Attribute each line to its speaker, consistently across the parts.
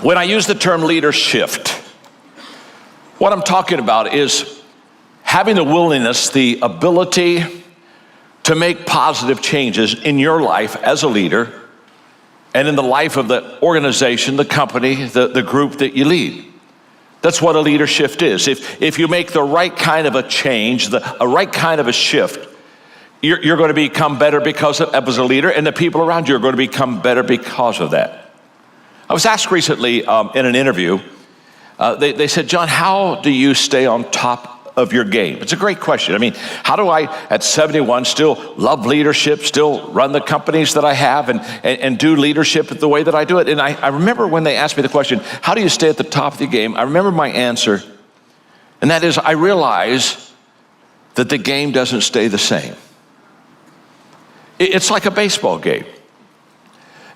Speaker 1: When I use the term leader shift, what I'm talking about is having the willingness, the ability to make positive changes in your life as a leader and in the life of the organization, the company, the group that you lead. That's what a leader shift is. If you make the right kind of a change, a right kind of a shift, you're going to become better because of, as a leader, and the people around you are going to become better because of that. I was asked recently in an interview, they said, John, how do you stay on top of your game? It's a great question. I mean, how do I, at 71, still love leadership, still run the companies that I have and do leadership the way that I do it? And I remember when they asked me the question, how do you stay at the top of the game? I remember my answer, and that is, I realize that the game doesn't stay the same. It's like a baseball game.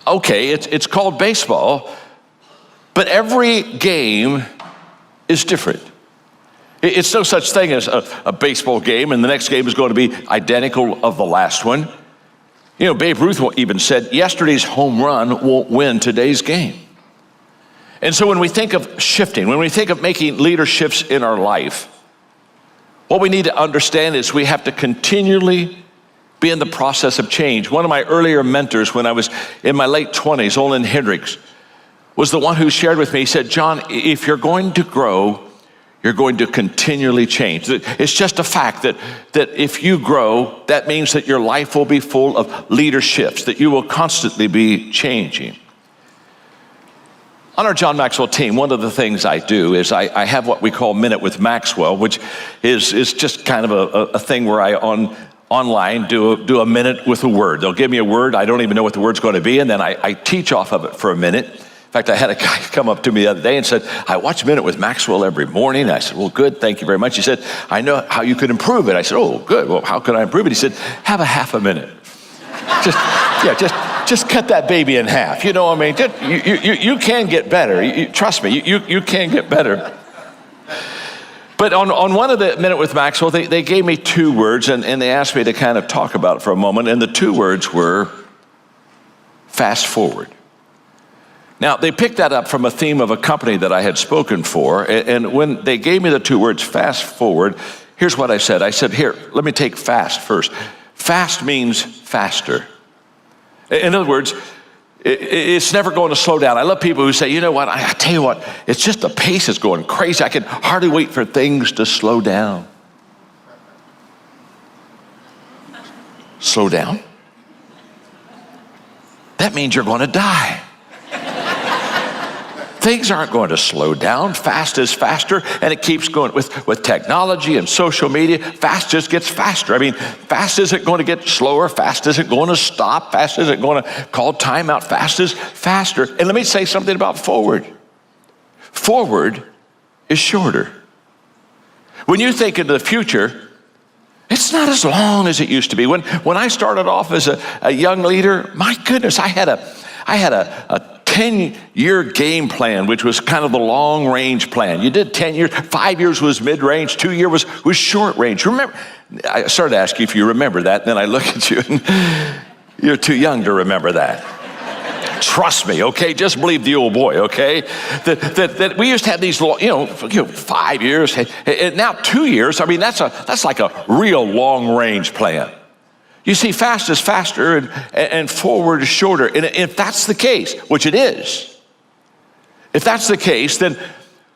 Speaker 1: Okay, it's called baseball, but every game is different. It's no such thing as a baseball game and the next game is going to be identical of the last one. You know, Babe Ruth even said, yesterday's home run won't win today's game. And so when we think of shifting, when we think of making leader shifts in our life, what we need to understand is we have to continually be in the process of change. One of my earlier mentors when I was in my late 20s, Olin Hendricks, was the one who shared with me, he said, John, if you're going to grow, you're going to continually change. It's just a fact that if you grow, that means that your life will be full of leader shifts, that you will constantly be changing. On our John Maxwell team, one of the things I do is I have what we call Minute with Maxwell, which is just kind of a thing where I online do a minute with a word. They'll give me a word, I don't even know what the word's going to be, and then I teach off of it for a minute. In fact, I had a guy come up to me the other day and said, I watch Minute with Maxwell every morning. I said, well, good, thank you very much. He said, I know how you could improve it. I said, oh, good, well, how can I improve it? He said, have a half a minute. Just cut that baby in half. You know what I mean? You can get better. Trust me, you can get better. But on one of the Minute with Maxwell, they gave me two words, and they asked me to kind of talk about it for a moment, and the two words were fast forward. Now, they picked that up from a theme of a company that I had spoken for, and when they gave me the two words, fast forward, here's what I said. I said, here, let me take fast first. Fast means faster. In other words, it's never going to slow down. I love people who say, you know what, I tell you what, it's just the pace is going crazy. I can hardly wait for things to slow down. Slow down? That means you're going to die. Things aren't going to slow down. Fast is faster, and it keeps going. With technology and social media, fast just gets faster. I mean, fast isn't going to get slower. Fast isn't going to stop. Fast isn't going to call time out. Fast is faster. And let me say something about forward. Forward is shorter. When you think into the future, it's not as long as it used to be. When I started off as a young leader, my goodness, I had a 10-year game plan, which was kind of the long-range plan. You did 10 years, 5 years was mid-range, 2 years was short-range. Remember, I started to ask you if you remember that, and then I look at you, and you're too young to remember that. Trust me, okay? Just believe the old boy, okay? That we used to have these, 5 years, and now 2 years. I mean, that's like a real long-range plan. You see, fast is faster and forward is shorter. And if that's the case, which it is, if that's the case, then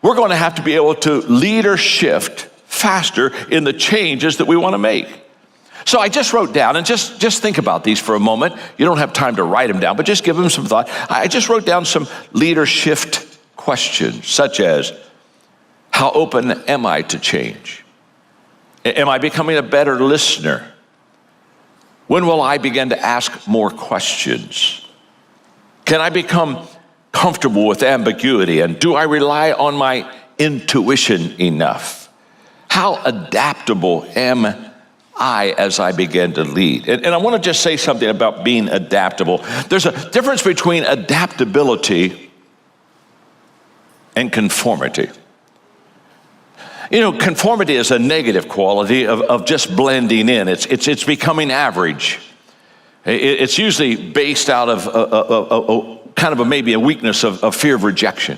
Speaker 1: we're going to have to be able to leader shift faster in the changes that we want to make. So I just wrote down, and just think about these for a moment. You don't have time to write them down, but just give them some thought. I just wrote down some leader shift questions, such as, how open am I to change? Am I becoming a better listener? When will I begin to ask more questions? Can I become comfortable with ambiguity? And do I rely on my intuition enough? How adaptable am I as I begin to lead? And I want to just say something about being adaptable. There's a difference between adaptability and conformity. You know, conformity is a negative quality of just blending in. It's becoming average. It's usually based out of kind of maybe a weakness of fear of rejection.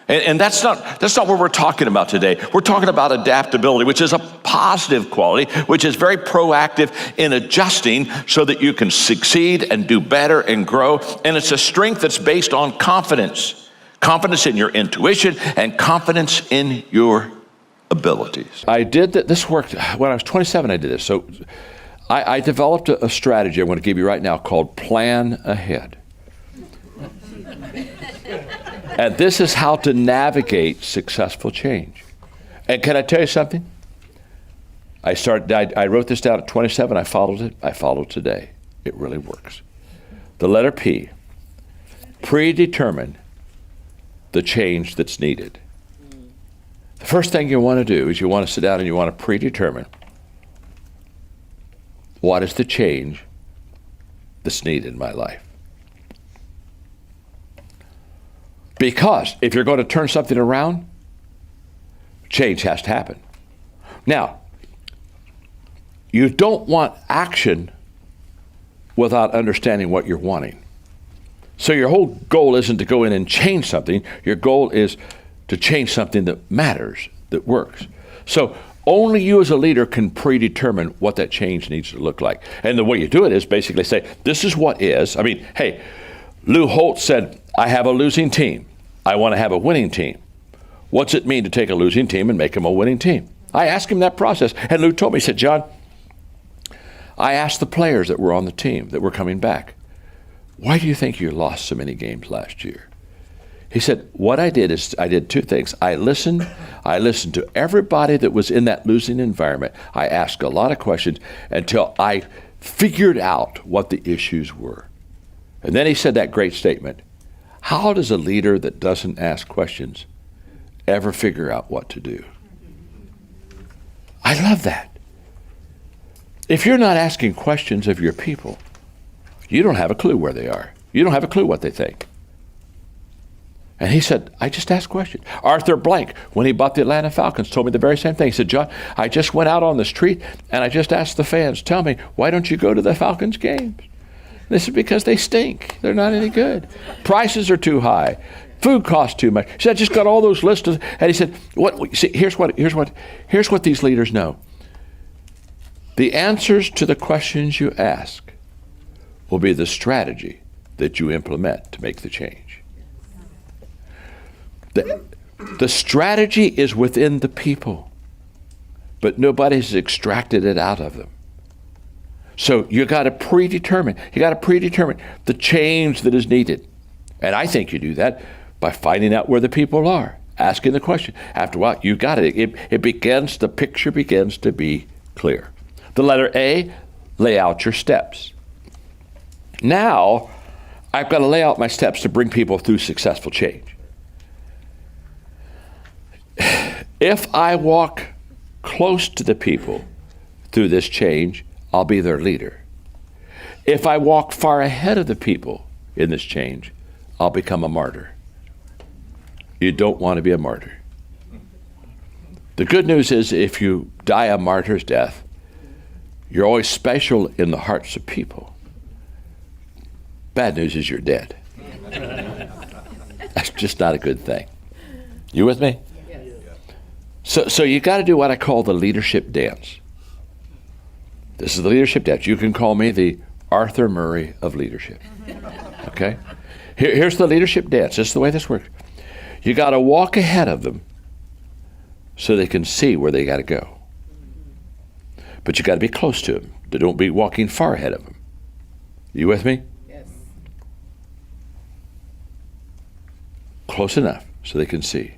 Speaker 1: And that's not what we're talking about today. We're talking about adaptability, which is a positive quality, which is very proactive in adjusting so that you can succeed and do better and grow. And it's a strength that's based on confidence. Confidence in your intuition and confidence in your abilities. I did that. This worked when I was 27. I did this. So I developed a strategy I'm going to give you right now called Plan Ahead. And this is how to navigate successful change. And can I tell you something? I wrote this down at 27. I followed it. I follow today. It really works. The letter P. Predetermine the change that's needed. The first thing you want to do is you want to sit down and you want to predetermine what is the change that's needed in my life. Because if you're going to turn something around, change has to happen. Now, you don't want action without understanding what you're wanting. So your whole goal isn't to go in and change something. Your goal is to change something that matters, that works. So only you as a leader can predetermine what that change needs to look like. And the way you do it is basically say, this is what is. I mean, hey, Lou Holtz said, I have a losing team. I want to have a winning team. What's it mean to take a losing team and make them a winning team? I asked him that process. And Lou told me, he said, John, I asked the players that were on the team that were coming back, why do you think you lost so many games last year? He said, what I did is I did two things. I listened to everybody that was in that losing environment. I asked a lot of questions until I figured out what the issues were. And then he said that great statement, how does a leader that doesn't ask questions ever figure out what to do? I love that. If you're not asking questions of your people, you don't have a clue where they are. You don't have a clue what they think. And he said, I just asked questions. Arthur Blank, when he bought the Atlanta Falcons, told me the very same thing. He said, John, I just went out on the street and I just asked the fans, tell me, why don't you go to the Falcons games? This is because they stink. They're not any good. Prices are too high. Food costs too much. He said, I just got all those lists and he said, here's what these leaders know. The answers to the questions you ask will be the strategy that you implement to make the change. The strategy is within the people, but nobody's extracted it out of them. So you got to predetermine the change that is needed. And I think you do that by finding out where the people are, asking the question. After a while, you got it. The picture begins to be clear. The letter A, lay out your steps. Now, I've got to lay out my steps to bring people through successful change. If I walk close to the people through this change, I'll be their leader. If I walk far ahead of the people in this change, I'll become a martyr. You don't want to be a martyr. The good news is if you die a martyr's death, you're always special in the hearts of people. Bad news is you're dead. That's just not a good thing. You with me? So you got to do what I call the leadership dance. This is the leadership dance. You can call me the Arthur Murray of leadership. Okay? Here's the leadership dance. This is the way this works. You got to walk ahead of them so they can see where they got to go. But you got to be close to them. Don't be walking far ahead of them. You with me?
Speaker 2: Yes.
Speaker 1: Close enough so they can see.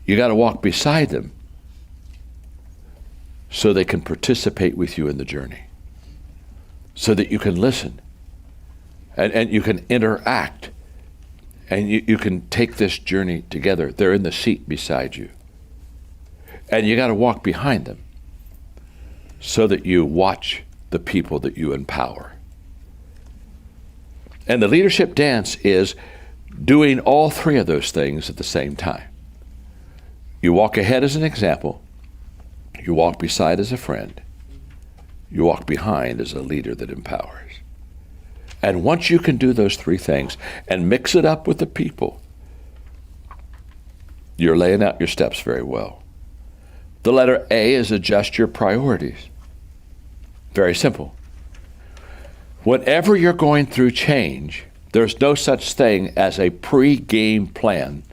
Speaker 1: You got to walk beside them so they can participate with you in the journey, so that you can listen and you can interact and you can take this journey together. They're in the seat beside you. And you got to walk behind them so that you watch the people that you empower. And the leadership dance is doing all three of those things at the same time. You walk ahead as an example. You walk beside as a friend. You walk behind as a leader that empowers. And once you can do those three things and mix it up with the people, you're laying out your steps very well. The letter A is adjust your priorities. Very simple. Whenever you're going through change, there's no such thing as a pre-game plan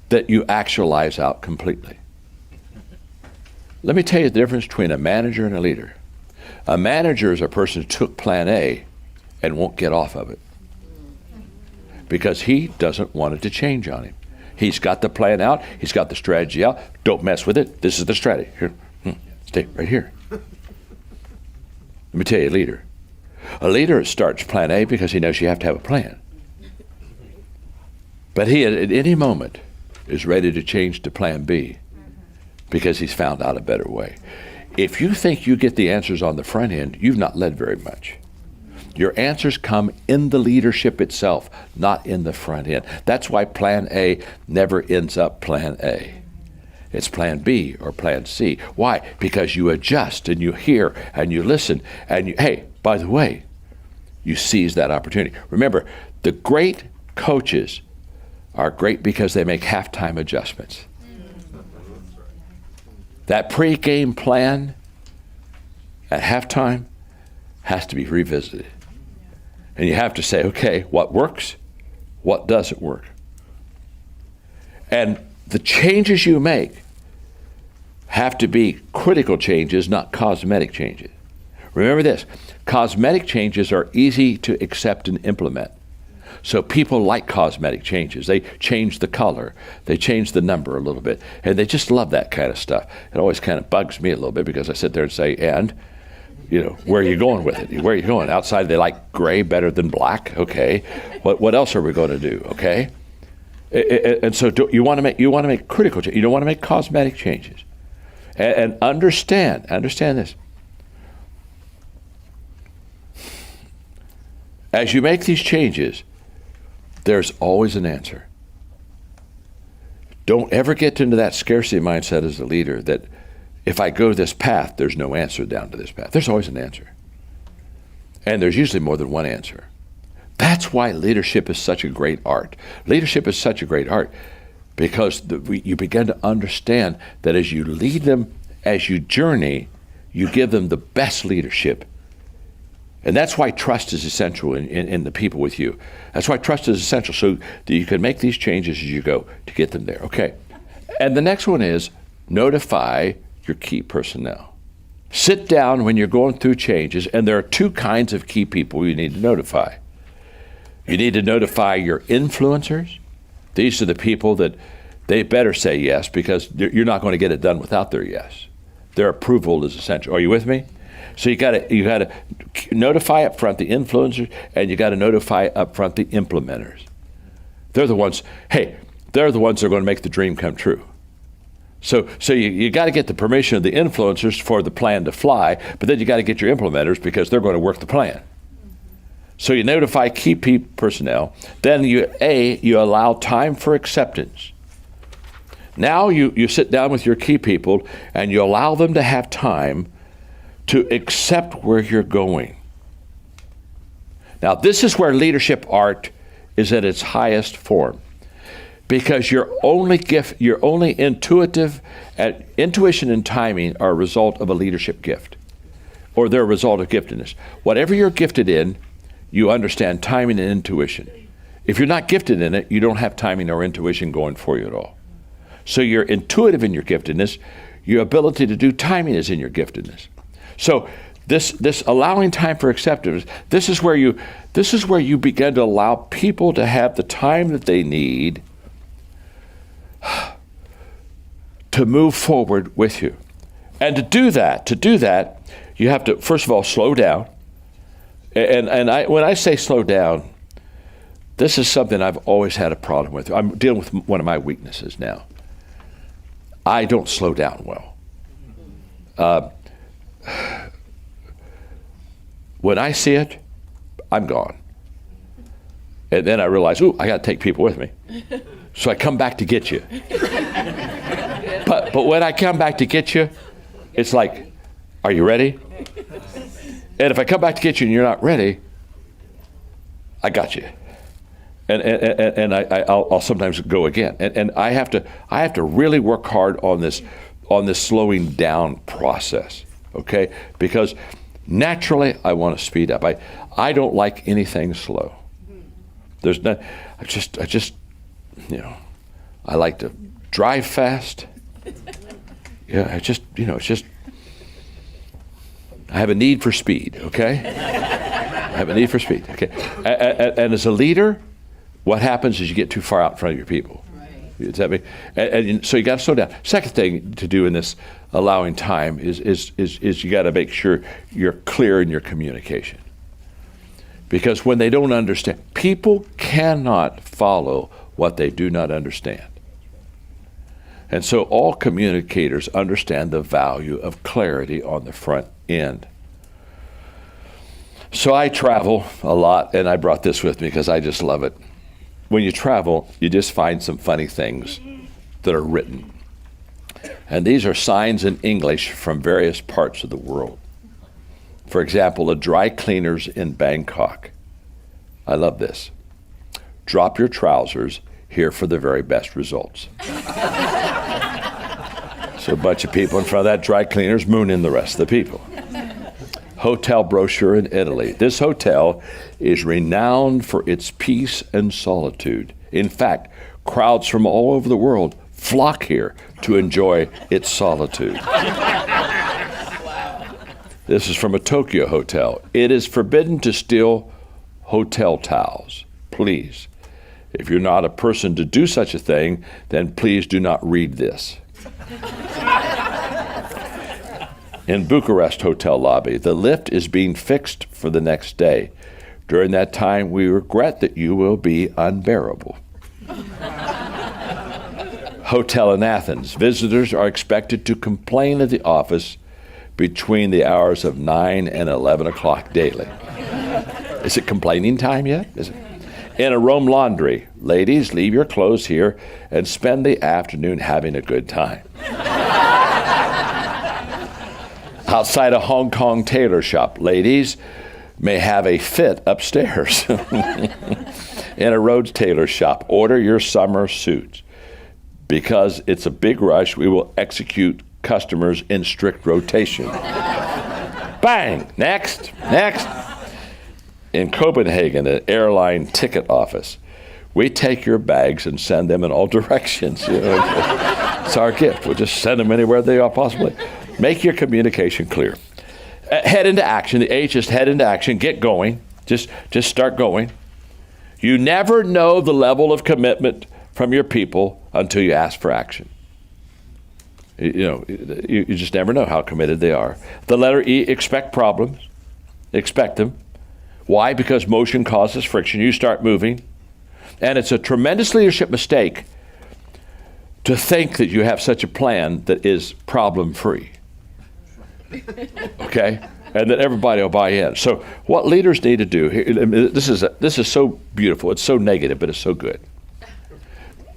Speaker 1: that you actualize out completely. Let me tell you the difference between a manager and a leader. A manager is a person who took plan A and won't get off of it because he doesn't want it to change on him. He's got the plan out. He's got the strategy out. Don't mess with it. This is the strategy. Here, stay right here. Let me tell you, a leader. A leader starts plan A because he knows you have to have a plan. But he, at any moment, is ready to change to plan B because he's found out a better way. If you think you get the answers on the front end, you've not led very much. Your answers come in the leadership itself, not in the front end. That's why plan A never ends up plan A. It's plan B or plan C. Why? Because you adjust and you hear and you listen and you, hey, by the way, you seize that opportunity. Remember, the great coaches are great because they make halftime adjustments. That pre-game plan at halftime has to be revisited. And you have to say, okay, what works? What doesn't work? And the changes you make have to be critical changes, not cosmetic changes. Remember this, cosmetic changes are easy to accept and implement. So people like cosmetic changes. They change the color, they change the number a little bit, and they just love that kind of stuff. It always kind of bugs me a little bit because I sit there and say, and, you know, where are you going with it? Where are you going? Outside they like gray better than black, okay. What else are we going to do, okay? And so you want to make critical changes. You don't want to make cosmetic changes. And understand this. As you make these changes, there's always an answer. Don't ever get into that scarcity mindset as a leader that if I go this path, there's no answer down to this path. There's always an answer. And there's usually more than one answer. That's why leadership is such a great art. Leadership is such a great art because you begin to understand that as you lead them, as you journey, you give them the best leadership. And that's why trust is essential in the people with you. That's why trust is essential, so that you can make these changes as you go to get them there. Okay. And the next one is notify your key personnel. Sit down when you're going through changes, and there are two kinds of key people you need to notify. You need to notify your influencers. These are the people that they better say yes because you're not going to get it done without their yes. Their approval is essential. Are you with me? So you got to notify up front the influencers, and you got to notify up front the implementers. They're the ones that are going to make the dream come true. So you got to get the permission of the influencers for the plan to fly, but then you got to get your implementers because they're going to work the plan. So you notify key personnel. Then you allow time for acceptance. Now you sit down with your key people and you allow them to have time to accept where you're going. Now, this is where leadership art is at its highest form, because your only intuition and timing are a result of a leadership gift, or they're a result of giftedness. Whatever you're gifted in, you understand timing and intuition. If you're not gifted in it, you don't have timing or intuition going for you at all. So you're intuitive in your giftedness. Your ability to do timing is in your giftedness. So this allowing time for acceptance, this is where you begin to allow people to have the time that they need to move forward with you. And to do that, you have to, first of all, slow down. And when I say slow down, this is something I've always had a problem with. I'm dealing with one of my weaknesses now. I don't slow down well. When I see it, I'm gone. And then I realize, I got to take people with me. So I come back to get you. But when I come back to get you, it's like, are you ready? And if I come back to get you and you're not ready, I got you. And I'll sometimes go again. And I have to really work hard on this slowing down process, okay? Because naturally I want to speed up. I don't like anything slow. There's not, I just, I like to drive fast. Yeah, it's just, I have a need for speed, okay? I have a need for speed, okay? And as a leader, what happens is you get too far out in front of your people. Right. Does that make, and so you got to slow down. Second thing to do in this allowing time is you got to make sure you're clear in your communication. Because when they don't understand, people cannot follow what they do not understand. And so all communicators understand the value of clarity on the front end. So I travel a lot, and I brought this with me because I just love it. When you travel, you just find some funny things that are written. And these are signs in English from various parts of the world. For example, the dry cleaners in Bangkok. I love this. Drop your trousers here for the very best results. So a bunch of people in front of that dry cleaners mooning the rest of the people. Hotel brochure in Italy. This hotel is renowned for its peace and solitude. In fact, crowds from all over the world flock here to enjoy its solitude. This is from a Tokyo hotel. It is forbidden to steal hotel towels. Please, if you're not a person to do such a thing, then please do not read this. In Bucharest hotel lobby, the lift is being fixed for the next day. During that time, we regret that you will be unbearable. Hotel in Athens. Visitors are expected to complain at the office between the hours of 9 and 11 o'clock daily. Is it complaining time yet? Is it? In a Rome laundry, ladies, leave your clothes here and spend the afternoon having a good time. Outside a Hong Kong tailor shop, ladies may have a fit upstairs. In a Rhodes tailor shop, order your summer suits. Because it's a big rush, we will execute customers in strict rotation. Bang! Next. In Copenhagen, an airline ticket office, we take your bags and send them in all directions. It's our gift. We'll just send them anywhere they are possibly. Make your communication clear. Head into action. The H is head into action. Get going. Just start going. You never know the level of commitment from your people until you ask for action. You just never know how committed they are. The letter E, expect problems. Expect them. Why? Because motion causes friction. You start moving. And it's a tremendous leadership mistake to think that you have such a plan that is problem-free. Okay? And that everybody will buy in. So what leaders need to do, this is so beautiful. It's so negative, but it's so good.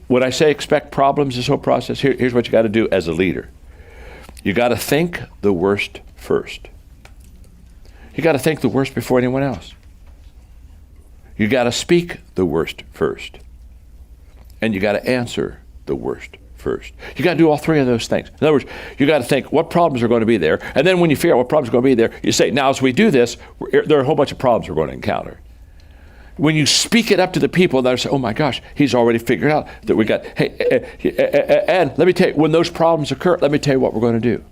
Speaker 1: When I say expect problems, this whole process, here's what you got to do as a leader. You got to think the worst first. You got to think the worst before anyone else. You got to speak the worst first. And you got to answer the worst first. You got to do all three of those things. In other words, you got to think what problems are going to be there. And then when you figure out what problems are going to be there, you say, now as we do this, there are a whole bunch of problems we're going to encounter. When you speak it up to the people, they'll say, oh my gosh, he's already figured out that we got, and let me tell you, when those problems occur, let me tell you what we're going to do.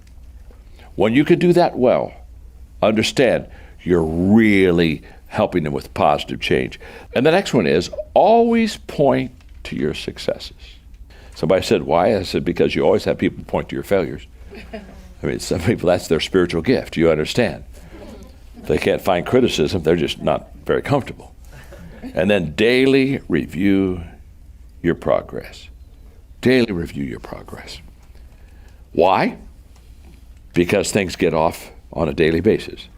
Speaker 1: When you can do that well, understand you're really helping them with positive change. And the next one is always point to your successes. Somebody said, why? I said, because you always have people point to your failures. I mean, some people, that's their spiritual gift. You understand. If they can't find criticism, they're just not very comfortable. And then daily review your progress. Daily review your progress. Why? Because things get off on a daily basis.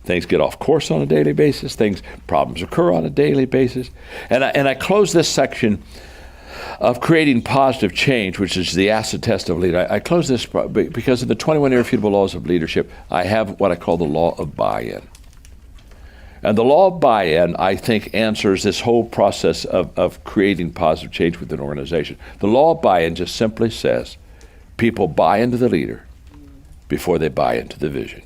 Speaker 1: Things get off course on a daily basis. Problems occur on a daily basis. And I close this section of creating positive change, which is the acid test of leader. I close this because in the 21 irrefutable laws of leadership, I have what I call the law of buyin. And the law of buy-in, I think, answers this whole process of creating positive change within an organization. The law of buy-in just simply says people buy into the leader before they buy into the vision.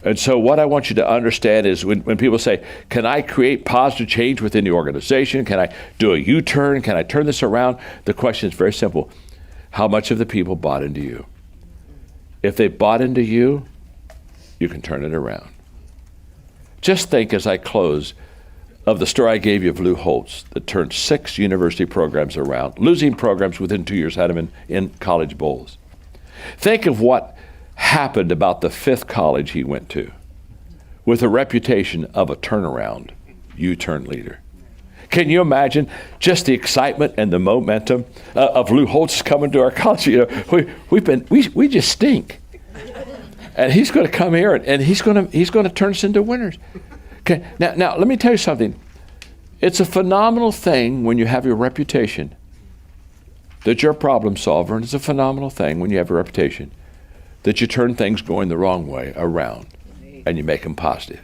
Speaker 1: And so what I want you to understand is when people say, can I create positive change within the organization? Can I do a U-turn? Can I turn this around? The question is very simple. How much of the people bought into you? If they bought into you, you can turn it around. Just think as I close of the story I gave you of Lou Holtz that turned 6 university programs around, losing programs within 2 years, had them in college bowls. Think of what happened about the 5th college he went to with a reputation of a turnaround U-turn leader. Can you imagine just the excitement and the momentum of Lou Holtz coming to our college? You know, we just stink, and he's going to come here and he's going to turn us into winners. Okay, now let me tell you something. It's a phenomenal thing when you have your reputation that you're a problem solver, and it's a phenomenal thing when you have a reputation that you turn things going the wrong way around and you make them positive.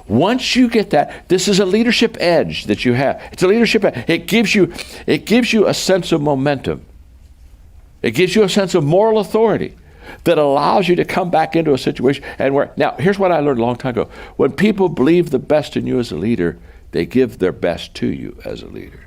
Speaker 1: Once you get that, this is a leadership edge that you have. It's a leadership edge. It gives you a sense of momentum. It gives you a sense of moral authority that allows you to come back into a situation and where, now here's what I learned a long time ago. When people believe the best in you as a leader, they give their best to you as a leader.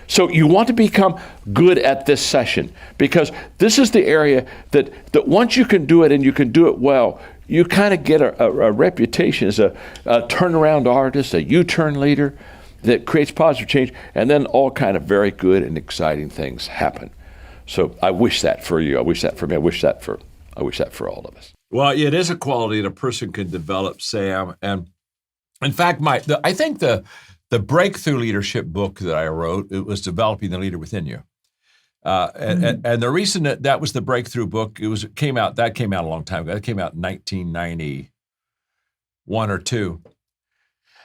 Speaker 1: So you want to become good at this session, because this is the area that once you can do it and you can do it well, you kind of get a reputation as a turnaround artist, a U-turn leader that creates positive change, and then all kind of very good and exciting things happen. So I wish that for you. I wish that for me. I wish that for all of us.
Speaker 2: Well, it is a quality that a person can develop, Sam. And in fact, I think the breakthrough leadership book that I wrote, it was Developing the Leader Within You. And the reason that was the breakthrough book, it came out a long time ago. It came out in 1991 or 2.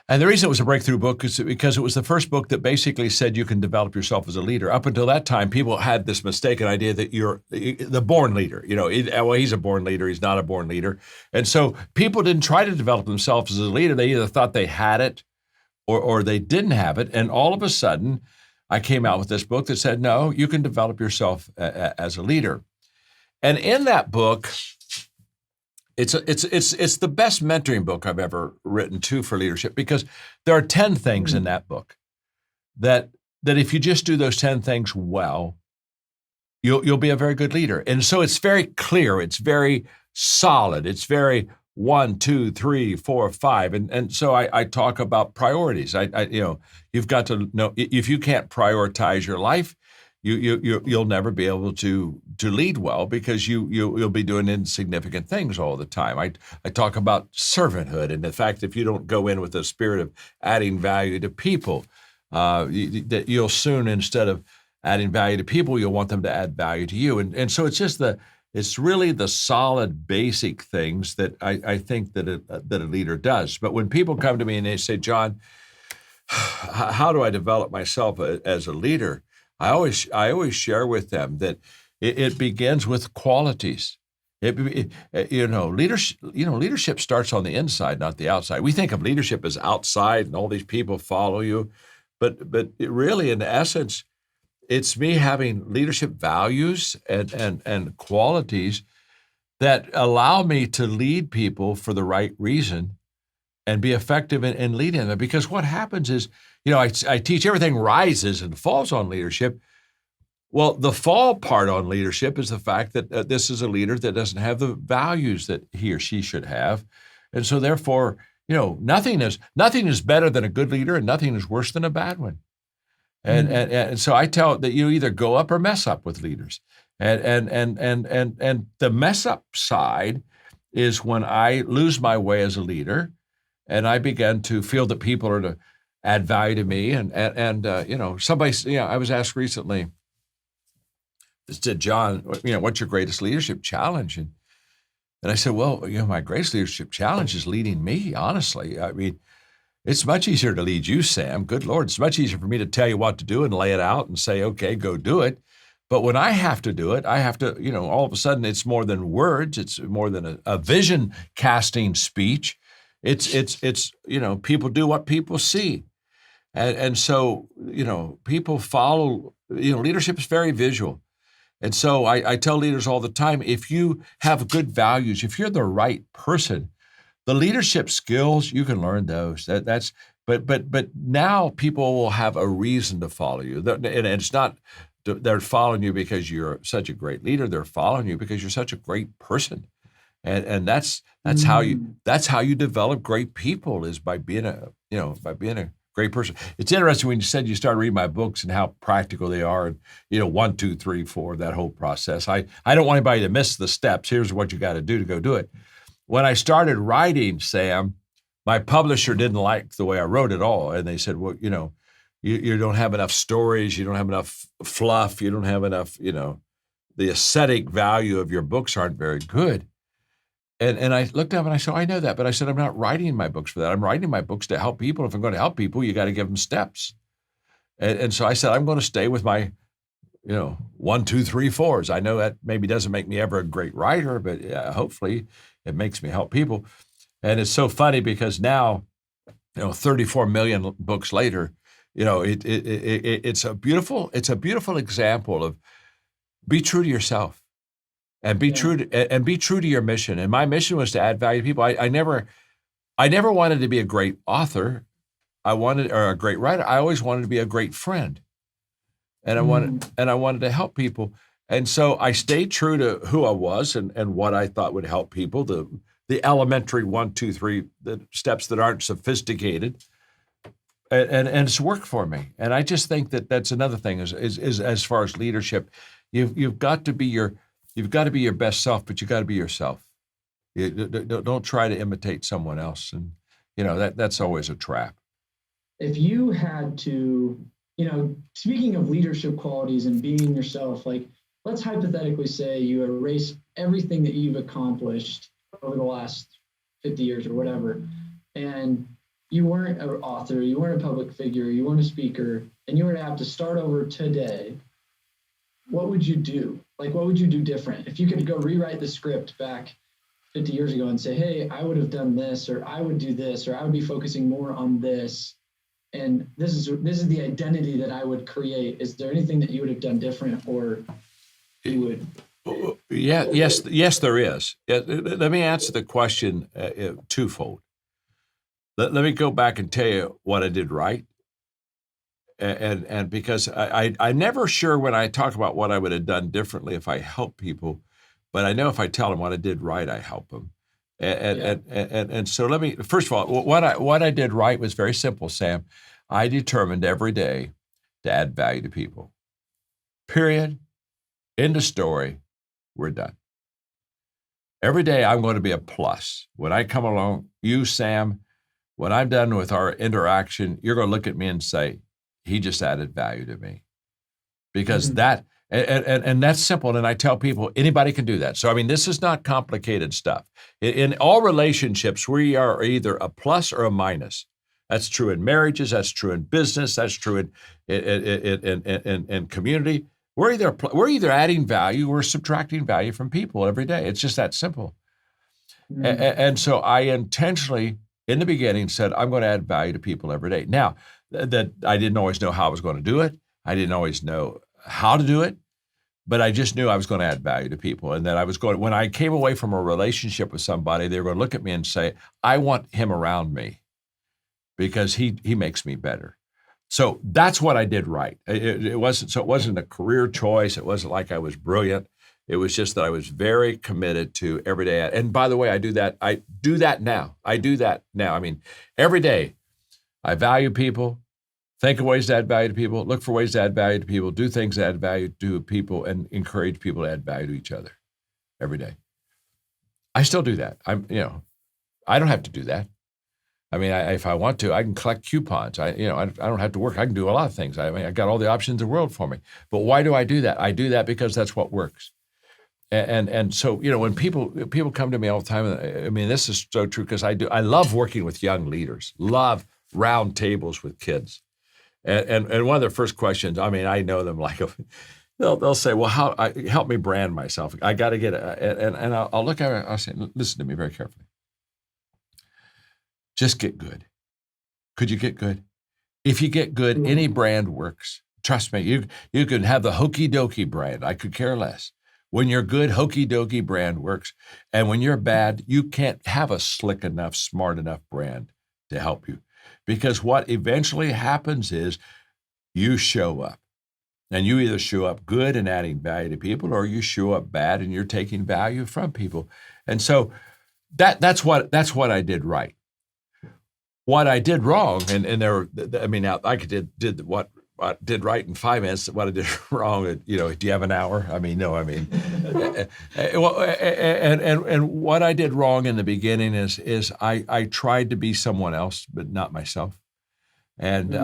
Speaker 2: And the reason it was a breakthrough book is because it was the first book that basically said you can develop yourself as a leader. Up until that time, people had this mistaken idea that you're the born leader. You know, well, he's a born leader. He's not a born leader. And so people didn't try to develop themselves as a leader. They either thought they had it or they didn't have it. And all of a sudden, I came out with this book that said, no, you can develop yourself as a leader. And in that book, it's the best mentoring book I've ever written too for leadership, because there are 10 things in that book that if you just do those 10 things well, you'll be a very good leader. And so it's very clear, it's very solid, it's very 1, 2, 3, 4, 5. And so I talk about priorities. You've got to know, if you can't prioritize your life, you'll never be able to lead well, because you'll be doing insignificant things all the time. I talk about servanthood and the fact that if you don't go in with the spirit of adding value to people, that you'll soon, instead of adding value to people, you'll want them to add value to you. And so it's really the solid basic things that I think that a leader does. But when people come to me and they say, John, how do I develop myself as a leader? I always share with them that it begins with qualities. Leadership starts on the inside, not the outside. We think of leadership as outside and all these people follow you, but it really, in essence, it's me having leadership values and qualities that allow me to lead people for the right reason and be effective in leading them. Because what happens is, I teach everything rises and falls on leadership. Well, the fall part on leadership is the fact that this is a leader that doesn't have the values that he or she should have. And so therefore, nothing is better than a good leader, and nothing is worse than a bad one. And so I tell that you either go up or mess up with leaders. And the mess up side is when I lose my way as a leader and I begin to feel that people are to add value to me. Somebody, I was asked recently, said, John, what's your greatest leadership challenge? And I said, well, my greatest leadership challenge is leading me, honestly. I mean, it's much easier to lead you, Sam. Good Lord, it's much easier for me to tell you what to do and lay it out and say, okay, go do it. But when I have to do it, I have to, all of a sudden it's more than words. It's more than a vision casting speech. It's people do what people see. And so, people follow, leadership is very visual. And so I tell leaders all the time, if you have good values, if you're the right person, the leadership skills, you can learn those. But now people will have a reason to follow you. And it's not, they're following you because you're such a great leader. They're following you because you're such a great person. And that's how you develop great people, is by being a great person. It's interesting when you said you started reading my books and how practical they are, and 1, 2, 3, 4, that whole process. I don't want anybody to miss the steps. Here's what you got to do to go do it. When I started writing, Sam, my publisher didn't like the way I wrote it all, and they said, well, you don't have enough stories, you don't have enough fluff, you don't have enough, the aesthetic value of your books aren't very good. And I looked up and I said, I know that, but I said, I'm not writing my books for that. I'm writing my books to help people. If I'm going to help people, you got to give them steps. And so I said, I'm going to stay with my, 1, 2, 3, 4s. I know that maybe doesn't make me ever a great writer, but hopefully it makes me help people. And it's so funny because now, 34 million books later, it's a beautiful example of be true to yourself. And be true to your mission. And my mission was to add value to people. I never wanted to be a great author. Or a great writer. I always wanted to be a great friend. And I wanted to help people. And so I stayed true to who I was and what I thought would help people. The elementary 1, 2, 3, the steps that aren't sophisticated. And it's worked for me. And I just think that that's another thing is as far as leadership, you've got to be your best self, but you got to be yourself. Don't try to imitate someone else, and that's always a trap.
Speaker 3: If you had to, speaking of leadership qualities and being yourself, like let's hypothetically say you erase everything that you've accomplished over the last 50 years or whatever, and you weren't an author, you weren't a public figure, you weren't a speaker, and you were to have to start over today. What would you do? Like, what would you do different? If you could go rewrite the script back 50 years ago and say, hey, I would have done this, or I would do this, or I would be focusing more on this, and this is the identity that I would create. Is there anything that you would have done different, or you would?
Speaker 2: Yes, there is. Let me answer the question twofold. Let me go back and tell you what I did right. And because I'm never sure when I talk about what I would have done differently if I help people, but I know if I tell them what I did right, I help them. And so let me, first of all, what I did right was very simple, Sam. I determined every day to add value to people. Period. End of story. We're done. Every day I'm going to be a plus. When I come along, you, Sam, when I'm done with our interaction, you're going to look at me and say, he just added value to me, because that, and that's simple. And I tell people, anybody can do that. So, I mean, this is not complicated stuff. In all relationships, we are either a plus or a minus. That's true in marriages. That's true in business. That's true in community. We're either adding value or subtracting value from people every day. It's just that simple. And so I intentionally, in the beginning, said, I'm going to add value to people every day. Now, that I didn't always know how I was going to do it. I didn't always know how to do it, but I just knew I was going to add value to people. And that when I came away from a relationship with somebody, they were going to look at me and say, I want him around me because he makes me better. So that's what I did right. It wasn't a career choice. It wasn't like I was brilliant. It was just that I was very committed to every day. And by the way, I do that now. I mean, every day I value people, think of ways to add value to people, look for ways to add value to people, do things that add value to people, and encourage people to add value to each other every day. I still do that. I don't have to do that. I mean, if I want to, I can collect coupons. I don't have to work. I can do a lot of things. I mean, I got all the options in the world for me. But why do I do that? I do that because that's what works. And so, when people come to me all the time, I mean, this is so true because I love working with young leaders, love round tables with kids. And one of their first questions, I mean, I know them like, they'll say, well, help me brand myself. I got to get it. And I'll look at it. I'll say, listen to me very carefully. Just get good. Could you get good? If you get good, any brand works. Trust me, you can have the hokey dokey brand. I could care less. When you're good, hokey dokey brand works. And when you're bad, you can't have a slick enough, smart enough brand to help you. Because what eventually happens is you show up. And you either show up good and adding value to people, or you show up bad and you're taking value from people. And so that's what I did right. What I did wrong, and there, I mean, now I did what I did right in 5 minutes. What I did wrong, do you have an hour? I mean, no. I mean, and what I did wrong in the beginning is I tried to be someone else, but not myself, and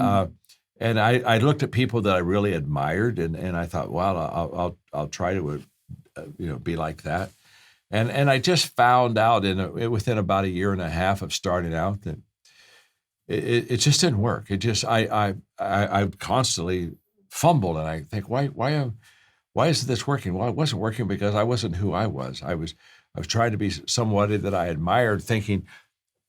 Speaker 2: I looked at people that I really admired, and I thought, well, I'll try to be like that, and I just found out within about a year and a half of starting out that it just didn't work. It just I constantly fumbled, and I think why isn't this working? Well, it wasn't working because I wasn't who I was. I was trying to be somebody that I admired, thinking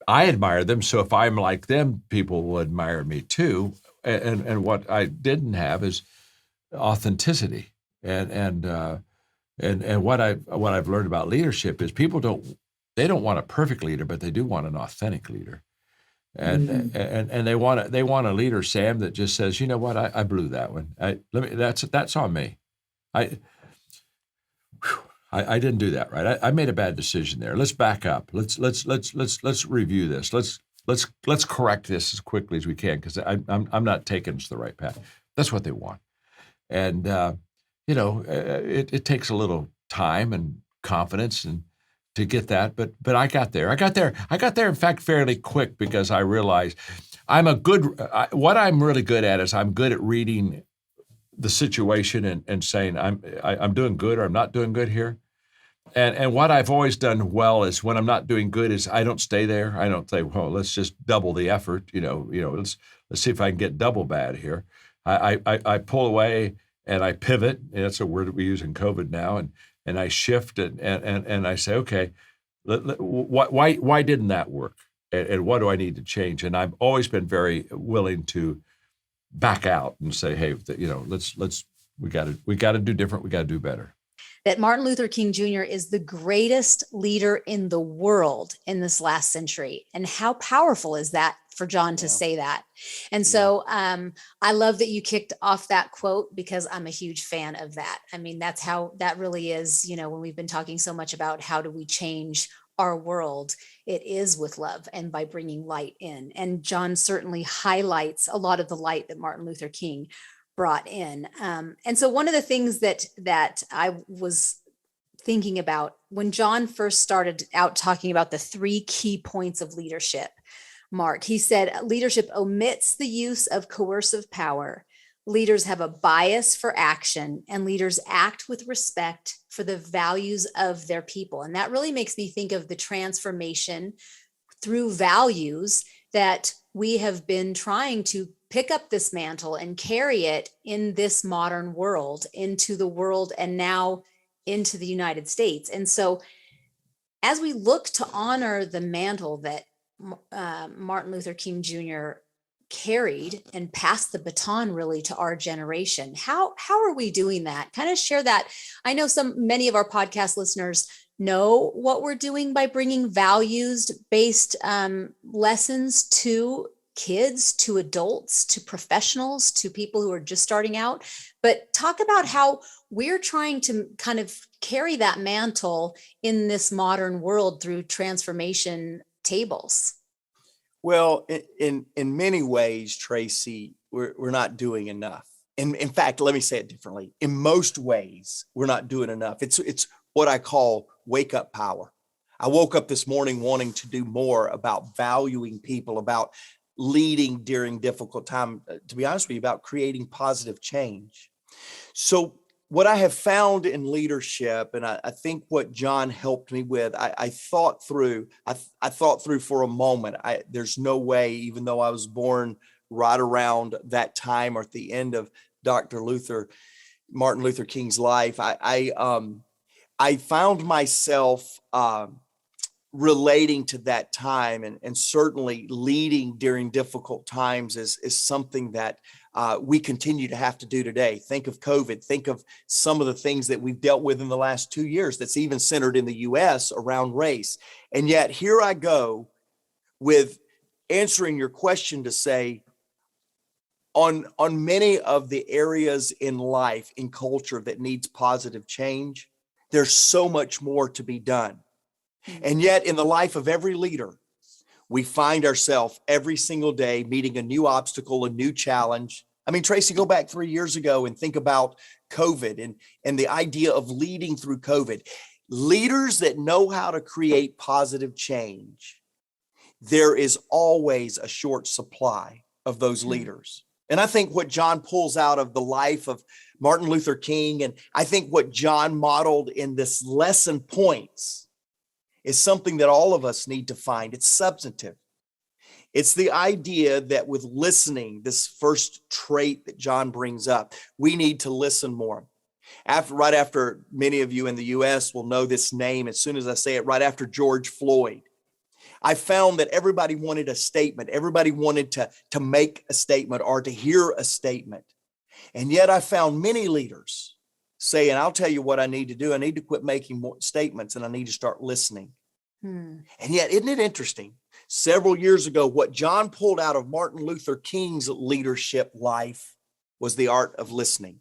Speaker 2: I admire them, so if I'm like them, people will admire me too. And what I didn't have is authenticity. And what I've learned about leadership is people don't want a perfect leader, but they do want an authentic leader. And they want a leader, Sam, that just says, you know what, I blew that one. That's on me. I didn't do that right. I made a bad decision there. Let's back up. Let's review this. Let's correct this as quickly as we can, because I'm not taking us the right path. That's what they want, and it takes a little time and confidence and to get that, but I got there. I got there, in fact, fairly quick, because I realized what I'm really good at is I'm good at reading the situation and saying I'm doing good or I'm not doing good here. And what I've always done well is when I'm not doing good is I don't stay there. I don't say, well, let's just double the effort. Let's see if I can get double bad here. I pull away and I pivot. And that's a word that we use in COVID now. And I shift and I say, okay, why didn't that work? And what do I need to change? And I've always been very willing to back out and say, hey, we got to do different. We got to do better.
Speaker 4: That Martin Luther King Jr. is the greatest leader in the world in this last century. And how powerful is that for John to say that? And so I love that you kicked off that quote, because I'm a huge fan of that. I mean, that's how that really is, when we've been talking so much about how do we change our world, it is with love and by bringing light in. And John certainly highlights a lot of the light that Martin Luther King brought in. And so one of the things that I was thinking about when John first started out talking about the 3 key points of leadership, Mark, he said, leadership omits the use of coercive power. Leaders have a bias for action, and leaders act with respect for the values of their people. And that really makes me think of the transformation through values that we have been trying to pick up this mantle and carry it in this modern world into the world and now into the United States. And so as we look to honor the mantle that Martin Luther King Jr. carried and passed the baton really to our generation, how are we doing that? Kind of share that. I know many of our podcast listeners know what we're doing by bringing values-based lessons to kids, to adults, to professionals, to people who are just starting out. But talk about how we're trying to kind of carry that mantle in this modern world through transformation tables.
Speaker 5: Well, in many ways, Tracy, we're not doing enough. And in fact, let me say it differently. In most ways, we're not doing enough. It's what I call wake up power. I woke up this morning wanting to do more about valuing people, about leading during difficult time, to be honest with you, about creating positive change. So what I have found in leadership, and I think what John helped me with, I thought through for a moment. There's no way, even though I was born right around that time or at the end of Dr. Luther, Martin Luther King's life, I found myself relating to that time, and certainly leading during difficult times is something that we continue to have to do today. Think of COVID. Think of some of the things that we've dealt with in the last 2 years that's even centered in the U.S. around race. And yet here I go with answering your question to say, on many of the areas in life, in culture that needs positive change, there's so much more to be done. And yet in the life of every leader, we find ourselves every single day meeting a new obstacle, a new challenge. I mean, Tracy, go back 3 years ago and think about COVID and the idea of leading through COVID. Leaders that know how to create positive change, there is always a short supply of those leaders. And I think what John pulls out of the life of Martin Luther King, and I think what John modeled in this lesson points, is something that all of us need to find. It's substantive. It's the idea that with listening, this first trait that John brings up, we need to listen more. Right after many of you in the U.S. will know this name, as soon as I say it, right after George Floyd, I found that everybody wanted a statement. Everybody wanted to make a statement or to hear a statement. And yet I found many leaders saying, I'll tell you what I need to do. I need to quit making more statements and I need to start listening. And yet, isn't it interesting? Several years ago, what John pulled out of Martin Luther King's leadership life was the art of listening.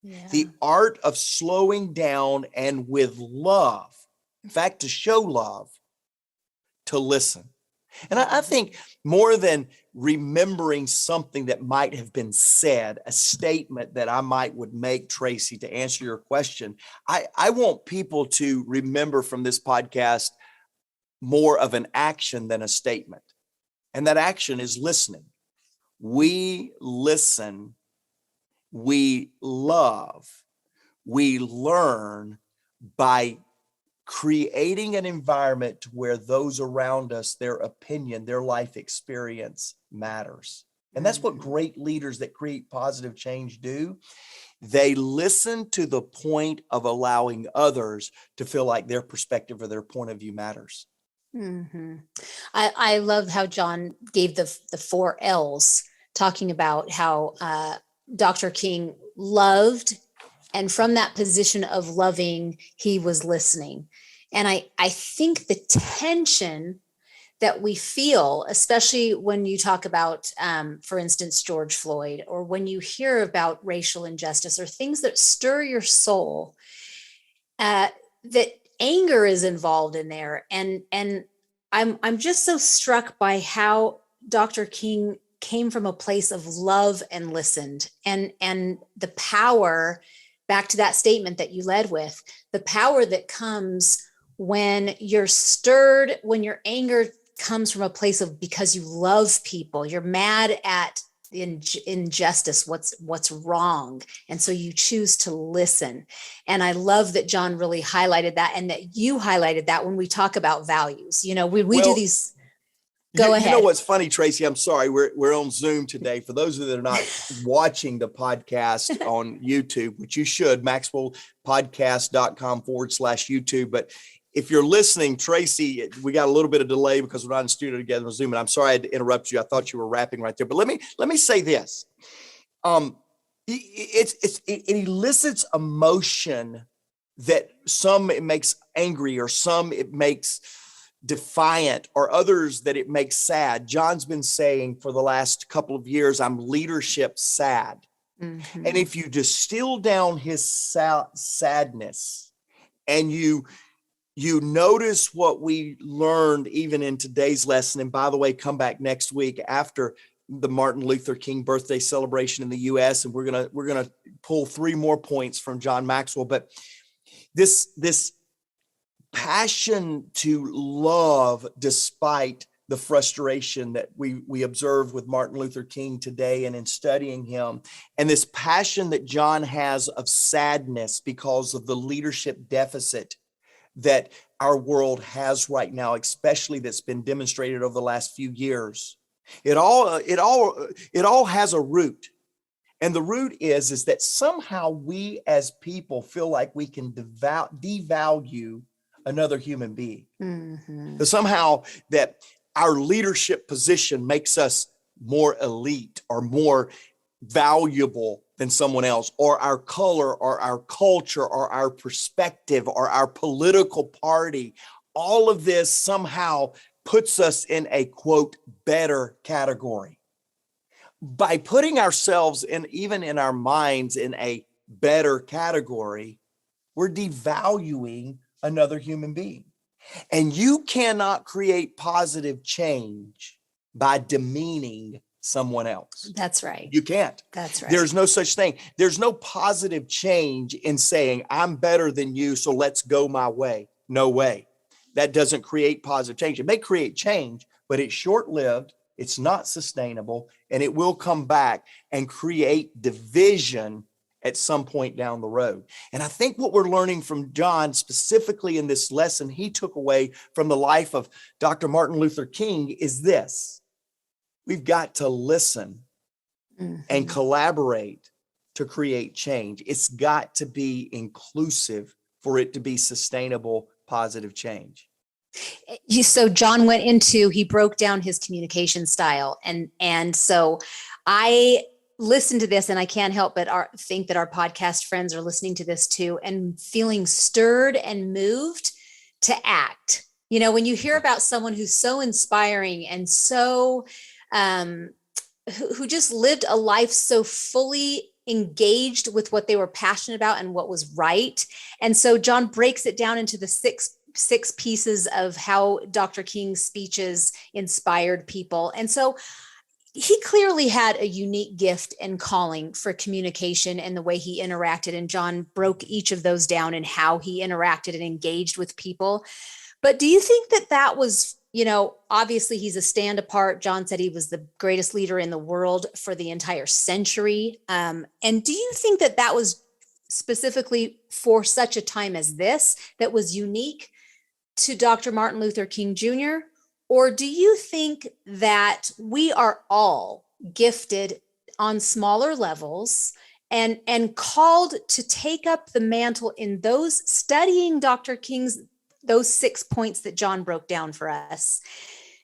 Speaker 5: Yeah. The art of slowing down and with love, in fact, to show love, to listen. And I think more than remembering something that might have been said, a statement that I would make, Tracy, to answer your question, I want people to remember from this podcast more of an action than a statement. And that action is listening. We listen, we love, we learn by creating an environment where those around us, their opinion, their life experience matters. And that's what great leaders that create positive change do. They listen to the point of allowing others to feel like their perspective or their point of view matters.
Speaker 4: Mm-hmm. I love how John gave the 4 L's, talking about how Dr. King loved, and from that position of loving, he was listening. And I think the tension that we feel, especially when you talk about, for instance, George Floyd, or when you hear about racial injustice or things that stir your soul, that anger is involved in there. And I'm just so struck by how Dr. King came from a place of love and listened, and the power, back to that statement that you led with, the power that comes when you're stirred, when your anger comes from a place of, because you love people, you're mad at injustice, what's wrong. And so you choose to listen. And I love that John really highlighted that, and that you highlighted that when we talk about values. You know, we do these. Go ahead.
Speaker 5: You know what's funny, Tracy? I'm sorry. We're on Zoom today. For those of you that are not watching the podcast on YouTube, which you should, maxwellpodcast.com/YouTube. But if you're listening, Tracy, we got a little bit of delay because we're not in the studio together on Zoom. And I'm sorry I had to interrupt you. I thought you were rapping right there. But let me say this. It elicits emotion that some it makes angry, or some it makes defiant, or others that it makes sad. John's been saying for the last couple of years, I'm leadership sad. Mm-hmm. And if you distill down his sadness and you notice what we learned even in today's lesson, and by the way, come back next week after the Martin Luther King birthday celebration in the U.S. and we're gonna pull 3 more points from John Maxwell. But this passion to love despite the frustration that we observe with Martin Luther King today and in studying him, and this passion that John has of sadness because of the leadership deficit that our world has right now, especially that's been demonstrated over the last few years. It all has a root. And the root is that somehow we as people feel like we can devalue another human being.
Speaker 4: Mm-hmm.
Speaker 5: That somehow that our leadership position makes us more elite or more valuable than someone else, or our color or our culture or our perspective or our political party. All of this somehow puts us in a, quote, better category. By putting ourselves in, even in our minds, in a better category, we're devaluing another human being. And you cannot create positive change by demeaning someone else.
Speaker 4: That's right.
Speaker 5: You can't.
Speaker 4: That's right.
Speaker 5: There's no such thing. There's no positive change in saying, I'm better than you, so let's go my way. No way. That doesn't create positive change. It may create change, but it's short-lived, it's not sustainable, and it will come back and create division at some point down the road. And I think what we're learning from John, specifically in this lesson he took away from the life of Dr. Martin Luther King, is this: we've got to listen and collaborate to create change. It's got to be inclusive for it to be sustainable, positive change.
Speaker 4: So John he broke down his communication style. And so I listened to this, and I can't help but think that our podcast friends are listening to this too and feeling stirred and moved to act. You know, when you hear about someone who's so inspiring and so, who just lived a life so fully engaged with what they were passionate about and what was right. And so John breaks it down into the six pieces of how Dr. King's speeches inspired people. And so he clearly had a unique gift and calling for communication and the way he interacted. And John broke each of those down and how he interacted and engaged with people. But do you think that was, you know, obviously he's a stand apart. John said he was the greatest leader in the world for the entire century. And do you think that was specifically for such a time as this that was unique to Dr. Martin Luther King Jr.? Or do you think that we are all gifted on smaller levels and called to take up the mantle in those studying Dr. King's, those 6 points that John broke down for us,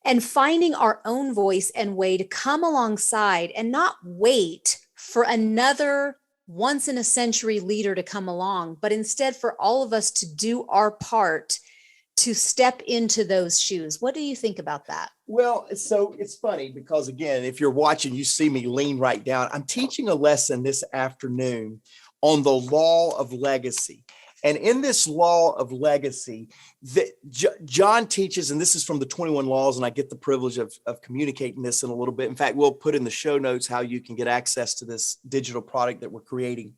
Speaker 4: and finding our own voice and way to come alongside and not wait for another once in a century leader to come along, but instead for all of us to do our part to step into those shoes? What do you think about that?
Speaker 5: Well, so it's funny because, again, if you're watching, you see me lean right down. I'm teaching a lesson this afternoon on the law of legacy. And in this law of legacy, John teaches, and this is from the 21 Laws, and I get the privilege of communicating this in a little bit. In fact, we'll put in the show notes how you can get access to this digital product that we're creating.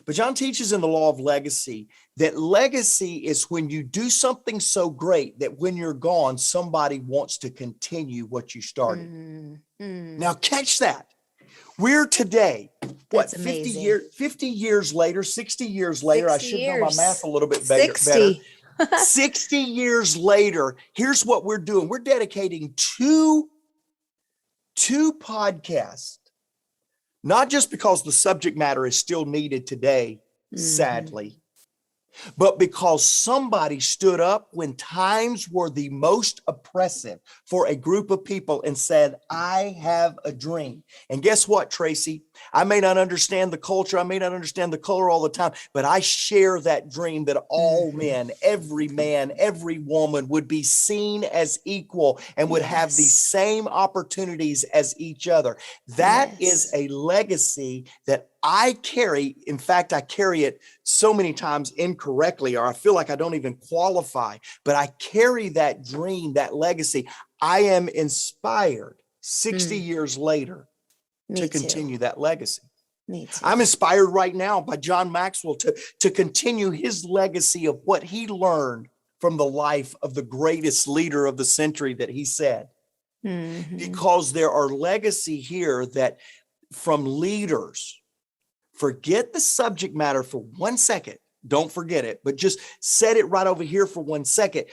Speaker 5: But John teaches in the law of legacy that legacy is when you do something so great that when you're gone, somebody wants to continue what you started. Now catch that. We're today, what, 50 years later, 60 years later, I should know my math a little bit better. 60 years later, here's what we're doing. We're dedicating two podcasts. Not just because the subject matter is still needed today, sadly, but because somebody stood up when times were the most oppressive for a group of people and said, I have a dream. And guess what, Tracy? I may not understand the culture. I may not understand the color all the time, but I share that dream that all men, every woman would be seen as equal and would have the same opportunities as each other. That is a legacy that I carry. In fact, I carry it so many times incorrectly, or I feel like I don't even qualify, but I carry that dream, that legacy. I am inspired 60 years later to continue that legacy.
Speaker 4: Me too.
Speaker 5: I'm inspired right now by John Maxwell to continue his legacy of what he learned from the life of the greatest leader of the century that he said. Because there are legacy here that from leaders. Forget the subject matter for 1 second. Don't forget it, but just set it right over here for 1 second.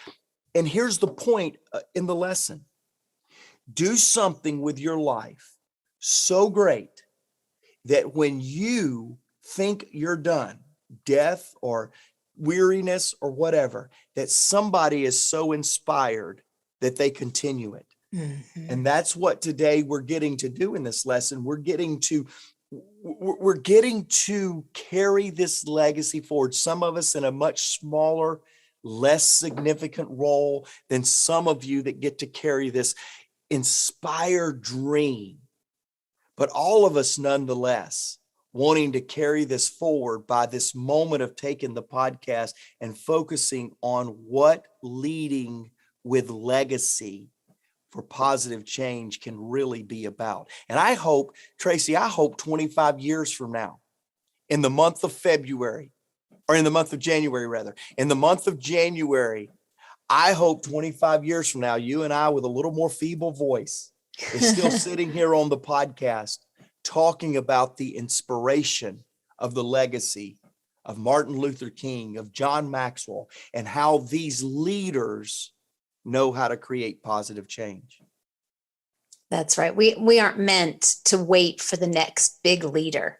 Speaker 5: And here's the point in the lesson. Do something with your life so great that when you think you're done, death or weariness or whatever, that somebody is so inspired that they continue it.
Speaker 4: Mhm.
Speaker 5: And that's what today we're getting to do in this lesson. We're getting to carry this legacy forward. Some of us in a much smaller, less significant role than some of you that get to carry this inspired dream. But all of us nonetheless wanting to carry this forward by this moment of taking the podcast and focusing on what leading with legacy for positive change can really be about. And I hope, Tracy, 25 years from now, in the month of February, or in the month of January, rather, in the month of January, I hope 25 years from now, you and I with a little more feeble voice is still sitting here on the podcast talking about the inspiration of the legacy of Martin Luther King, of John Maxwell, and how these leaders know how to create positive change.
Speaker 4: That's right. We aren't meant to wait for the next big leader.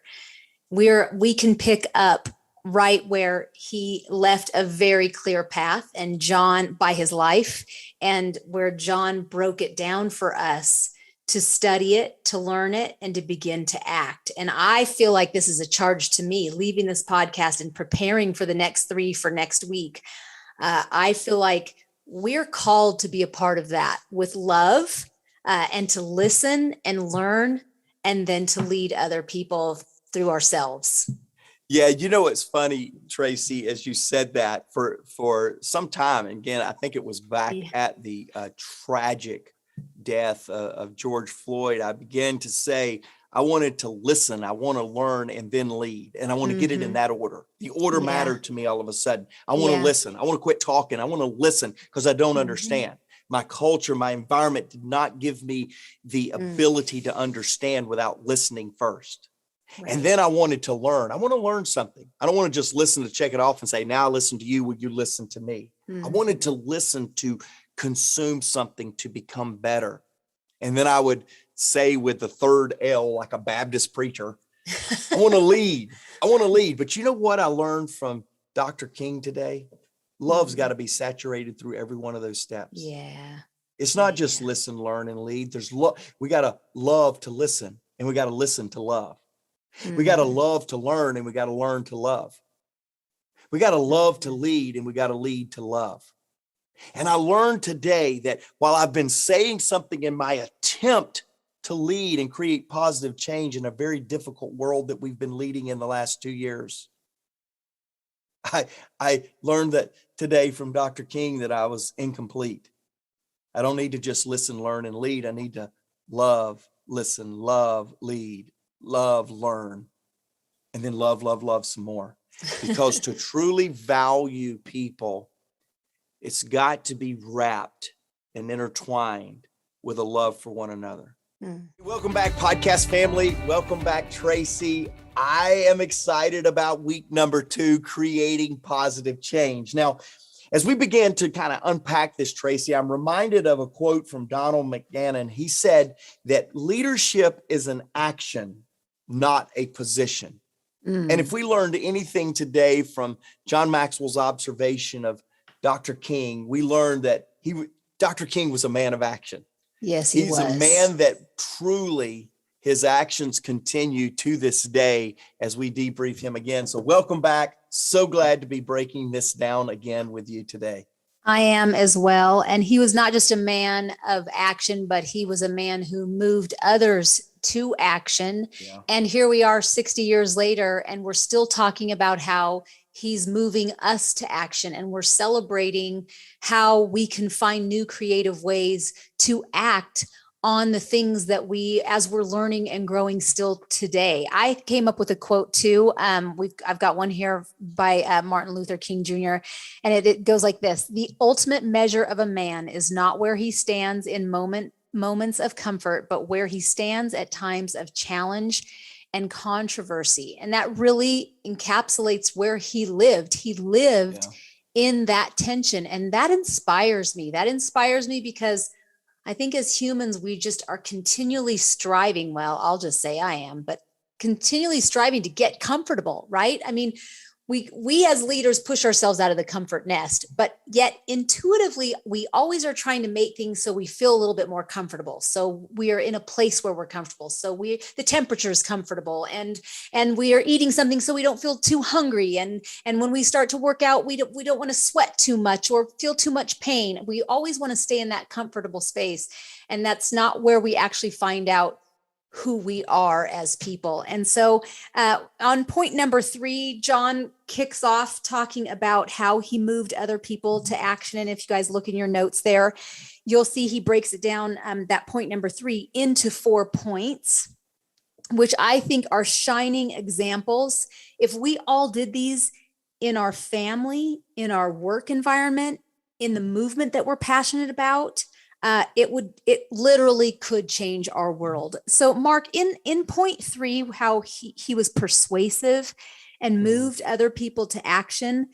Speaker 4: We can pick up right where he left a very clear path, and John, by his life, and where John broke it down for us to study it, to learn it, and to begin to act. And I feel like this is a charge to me, leaving this podcast and preparing for the next 3 for next week. I feel like we're called to be a part of that with love, and to listen and learn, and then to lead other people through ourselves.
Speaker 5: Yeah, you know, it's funny, Tracy, as you said that for some time, again, I think it was back at the tragic death of George Floyd, I began to say, I wanted to listen, I want to learn, and then lead. And I want to get it in that order. The order mattered to me all of a sudden. I want to listen. I want to quit talking. I want to listen because I don't understand. My culture, my environment did not give me the ability to understand without listening first. Right. And then I wanted to learn. I want to learn something. I don't want to just listen to check it off and say, now I listen to you, will you listen to me? I wanted to listen to consume something to become better. And then I would say with the third L, like a Baptist preacher, I want to lead. I want to lead. But you know what I learned from Dr. King today? Love's got to be saturated through every one of those steps.
Speaker 4: Yeah.
Speaker 5: It's not just listen, learn, and lead. There's we got to love to listen, and we got to listen to love. We got to love to learn, and we got to learn to love. We got to love to lead, and we got to lead to love. And I learned today that while I've been saying something in my attempt to lead and create positive change in a very difficult world that we've been leading in the last 2 years, I learned that today from Dr. King that I was incomplete. I don't need to just listen, learn, and lead. I need to love, listen, love, lead, love, learn, and then love, love, love some more. Because to truly value people, it's got to be wrapped and intertwined with a love for one another. Welcome back, podcast family. Welcome back, Tracy. I am excited about week number 2, creating positive change. Now, as we began to kind of unpack this, Tracy, I'm reminded of a quote from Donald McGannon. He said that leadership is an action, not a position. And if we learned anything today from John Maxwell's observation of Dr. King, we learned that Dr. King was a man of action.
Speaker 4: Yes, he was.
Speaker 5: He's a man that truly his actions continue to this day as we debrief him again. So welcome back. So glad to be breaking this down again with you today.
Speaker 4: I am as well. And he was not just a man of action, but he was a man who moved others to action. Yeah. And here we are 60 years later, and we're still talking about how he's moving us to action, and we're celebrating how we can find new creative ways to act on the things that as we're learning and growing still today. I came up with a quote too. I've got one here by Martin Luther King Jr. And it goes like this: the ultimate measure of a man is not where he stands in moments of comfort, but where he stands at times of challenge and controversy. And that really encapsulates where he lived. He lived in that tension. And that inspires me. That inspires me because I think as humans, we just are continually striving. Well, I'll just say I am, but continually striving to get comfortable, right? I mean, we as leaders push ourselves out of the comfort nest, but yet intuitively, we always are trying to make things so we feel a little bit more comfortable. So we are in a place where we're comfortable. So the temperature is comfortable, and we are eating something so we don't feel too hungry. And when we start to work out, we don't want to sweat too much or feel too much pain. We always want to stay in that comfortable space. And that's not where we actually find out who we are as people. And so on point number 3, John kicks off talking about how he moved other people to action. And if you guys look in your notes there, you'll see he breaks it down, that point number 3, into 4 points, which I think are shining examples. If we all did these in our family, in our work environment, in the movement that we're passionate about, it literally could change our world. So Mark, in point 3, how he was persuasive and moved other people to action.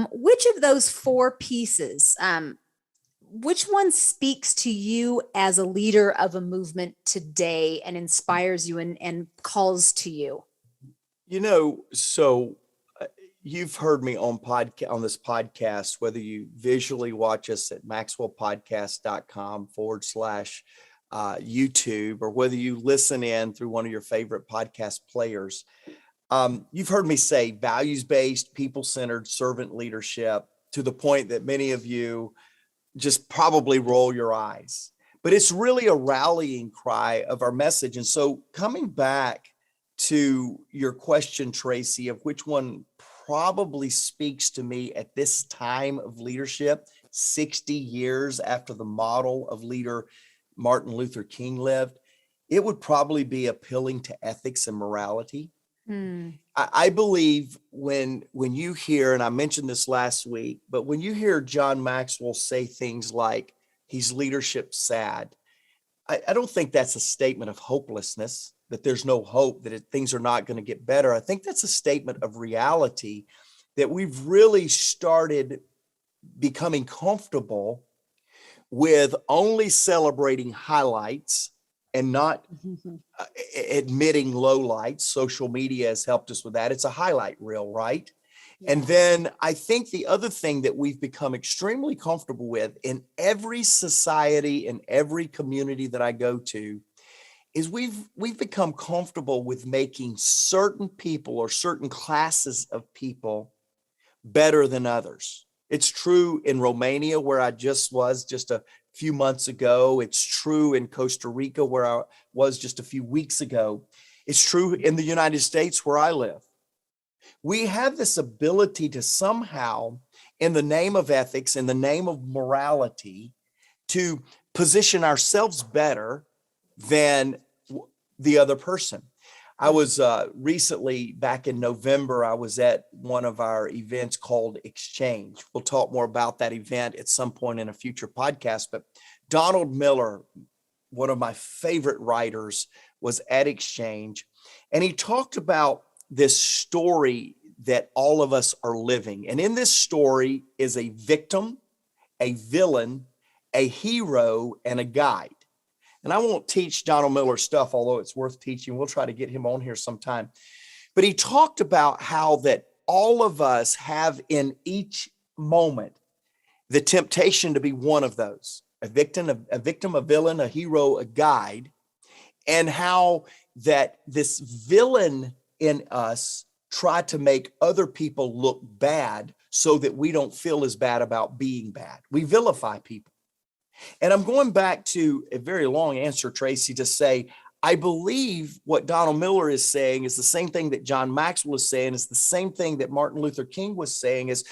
Speaker 4: Which of those 4 pieces, which one speaks to you as a leader of a movement today and inspires you and calls to you?
Speaker 5: So you've heard me on this podcast, whether you visually watch us at maxwellpodcast.com/YouTube, or whether you listen in through one of your favorite podcast players. You've heard me say values-based, people-centered servant leadership, to the point that many of you just probably roll your eyes. But it's really a rallying cry of our message. And so coming back to your question, Tracy, of which one probably speaks to me at this time of leadership, 60 years after the model of leader Martin Luther King lived, it would probably be appealing to ethics and morality. I believe when you hear, and I mentioned this last week, but when you hear John Maxwell say things like he's leadership sad, I don't think that's a statement of hopelessness, that there's no hope, that things are not going to get better. I think that's a statement of reality, that we've really started becoming comfortable with only celebrating highlights and not admitting lowlights. Social media has helped us with that. It's a highlight reel, right? Yeah. And then I think the other thing that we've become extremely comfortable with in every society, in every community that I go to, is we've become comfortable with making certain people or certain classes of people better than others. It's true in Romania, where I just was just a few months ago. It's true in Costa Rica, where I was just a few weeks ago. It's true in the United States, where I live. We have this ability to somehow, in the name of ethics, in the name of morality, to position ourselves better than the other person. I was recently, back in November, I was at one of our events called Exchange. We'll talk more about that event at some point in a future podcast. But Donald Miller, one of my favorite writers, was at Exchange. And he talked about this story that all of us are living. And in this story is a victim, a villain, a hero, and a guide. And I won't teach Donald Miller stuff, although it's worth teaching. We'll try to get him on here sometime. But he talked about how that all of us have in each moment the temptation to be one of those, a victim, a villain, a hero, a guide, and how that this villain in us try to make other people look bad so that we don't feel as bad about being bad. We vilify people. And I'm going back to a very long answer, Tracy, to say, I believe what Donald Miller is saying is the same thing that John Maxwell is saying, is the same thing that Martin Luther King was saying, is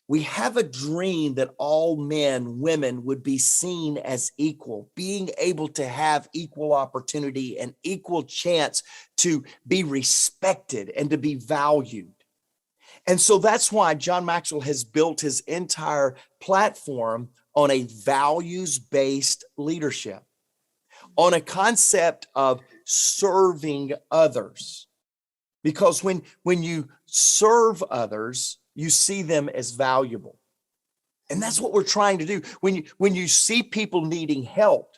Speaker 5: we have a dream that all men, women would be seen as equal, being able to have equal opportunity and equal chance to be respected and to be valued. And so that's why John Maxwell has built his entire platform on a values-based leadership, on a concept of serving others. Because when you serve others, you see them as valuable. And that's what we're trying to do. When you see people needing help,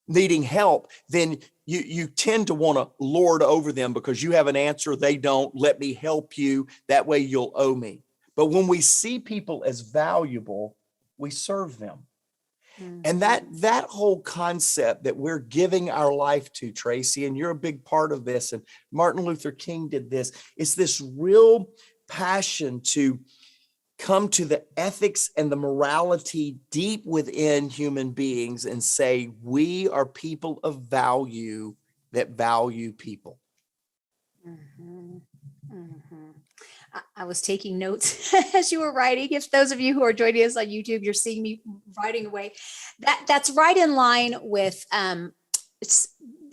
Speaker 5: needing help, then you tend to want to lord over them because you have an answer, they don't. Let me help you. That way you'll owe me. But when we see people as valuable, we serve them. And that whole concept that we're giving our life to, Tracy, and you're a big part of this, and Martin Luther King did this, it's this real passion to come to the ethics and the morality deep within human beings and say, we are people of value that value people.
Speaker 4: I was taking notes as you were writing. If those of you who are joining us on YouTube, you're seeing me writing away. That's right in line with,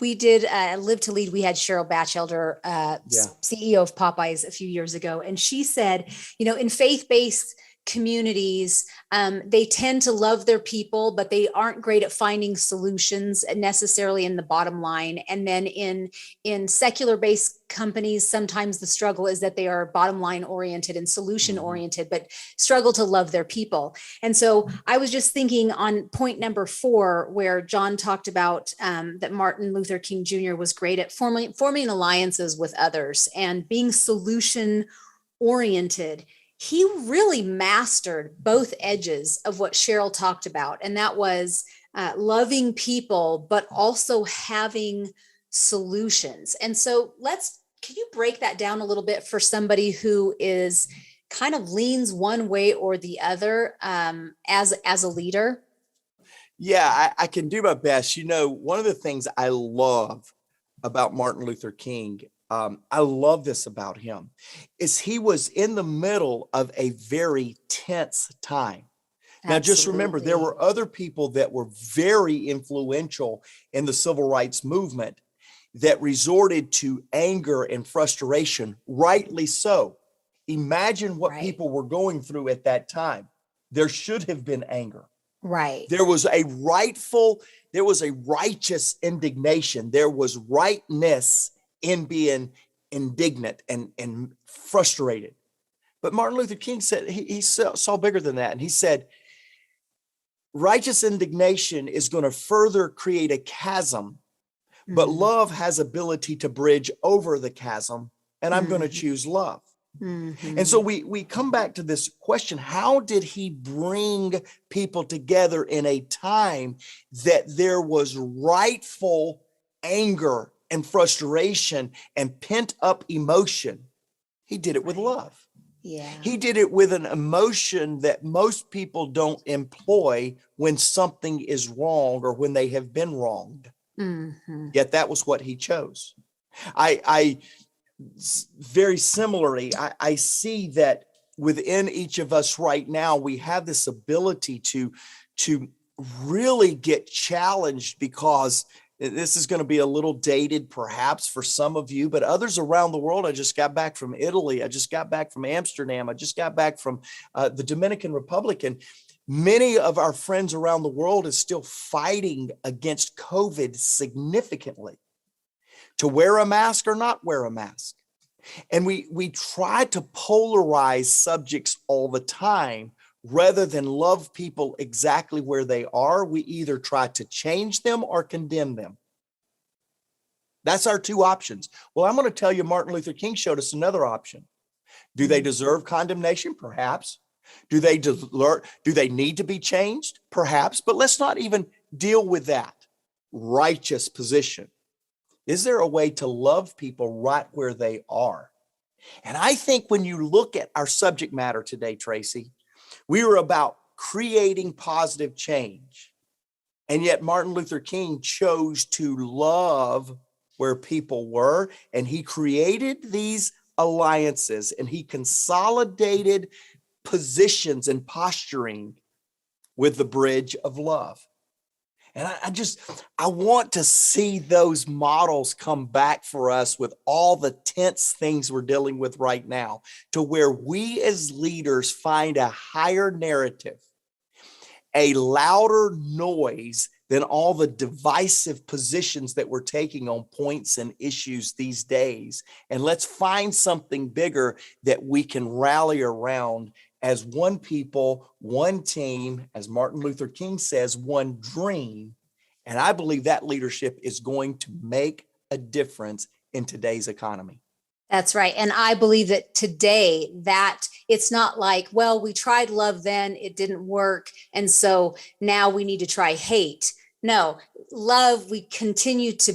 Speaker 4: we did Live to Lead. We had Cheryl Batchelder, CEO of Popeyes, a few years ago. And she said, in faith-based communities, they tend to love their people, but they aren't great at finding solutions necessarily in the bottom line. And then in secular-based companies, sometimes the struggle is that they are bottom line oriented and solution oriented, but struggle to love their people. And so I was just thinking on point number 4, where John talked about that Martin Luther King Jr. was great at forming alliances with others and being solution oriented. He really mastered both edges of what Cheryl talked about. And that was loving people, but also having solutions. And so can you break that down a little bit for somebody who is kind of leans one way or the other as a leader?
Speaker 5: Yeah, I can do my best. One of the things I love about Martin Luther King, I love this about him, is he was in the middle of a very tense time. Now, just remember, there were other people that were very influential in the civil rights movement that resorted to anger and frustration, rightly so. Imagine what people were going through at that time. There should have been anger.
Speaker 4: Right.
Speaker 5: There was a righteous indignation. There was rightness in being indignant and frustrated. But Martin Luther King said, he saw bigger than that. And he said, righteous indignation is going to further create a chasm, but love has ability to bridge over the chasm, and I'm going to choose love. And so we come back to this question: how did he bring people together in a time that there was rightful anger and frustration and pent up emotion? He did it with love.
Speaker 4: Yeah.
Speaker 5: He did it with an emotion that most people don't employ when something is wrong or when they have been wronged. Yet that was what he chose. I very similarly, I see that within each of us right now, we have this ability to really get challenged, because this is going to be a little dated perhaps for some of you, but others around the world. I just got back from Italy. I just got back from Amsterdam. I just got back from the Dominican Republic. And many of our friends around the world is still fighting against COVID significantly, to wear a mask or not wear a mask. And we try to polarize subjects all the time rather than love people exactly where they are. We either try to change them or condemn them. That's our two options. Well, I'm going to tell you, Martin Luther King showed us another option. Do they deserve condemnation? Perhaps. Do they need to be changed? Perhaps. But let's not even deal with that. Righteous position. Is there a way to love people right where they are? And I think when you look at our subject matter today, Tracy, we were about creating positive change. And yet Martin Luther King chose to love where people were, and he created these alliances, and he consolidated positions and posturing with the bridge of love. And I want to see those models come back for us with all the tense things we're dealing with right now, to where we as leaders find a higher narrative, a louder noise than all the divisive positions that we're taking on points and issues these days. And let's find something bigger that we can rally around as one people, one team, as Martin Luther King says, one dream, And I believe that leadership is going to make a difference in today's economy.
Speaker 4: That's right. And I believe that today that it's not like, well, we tried love then, it didn't work. And so now we need to try hate. No, love, we continue to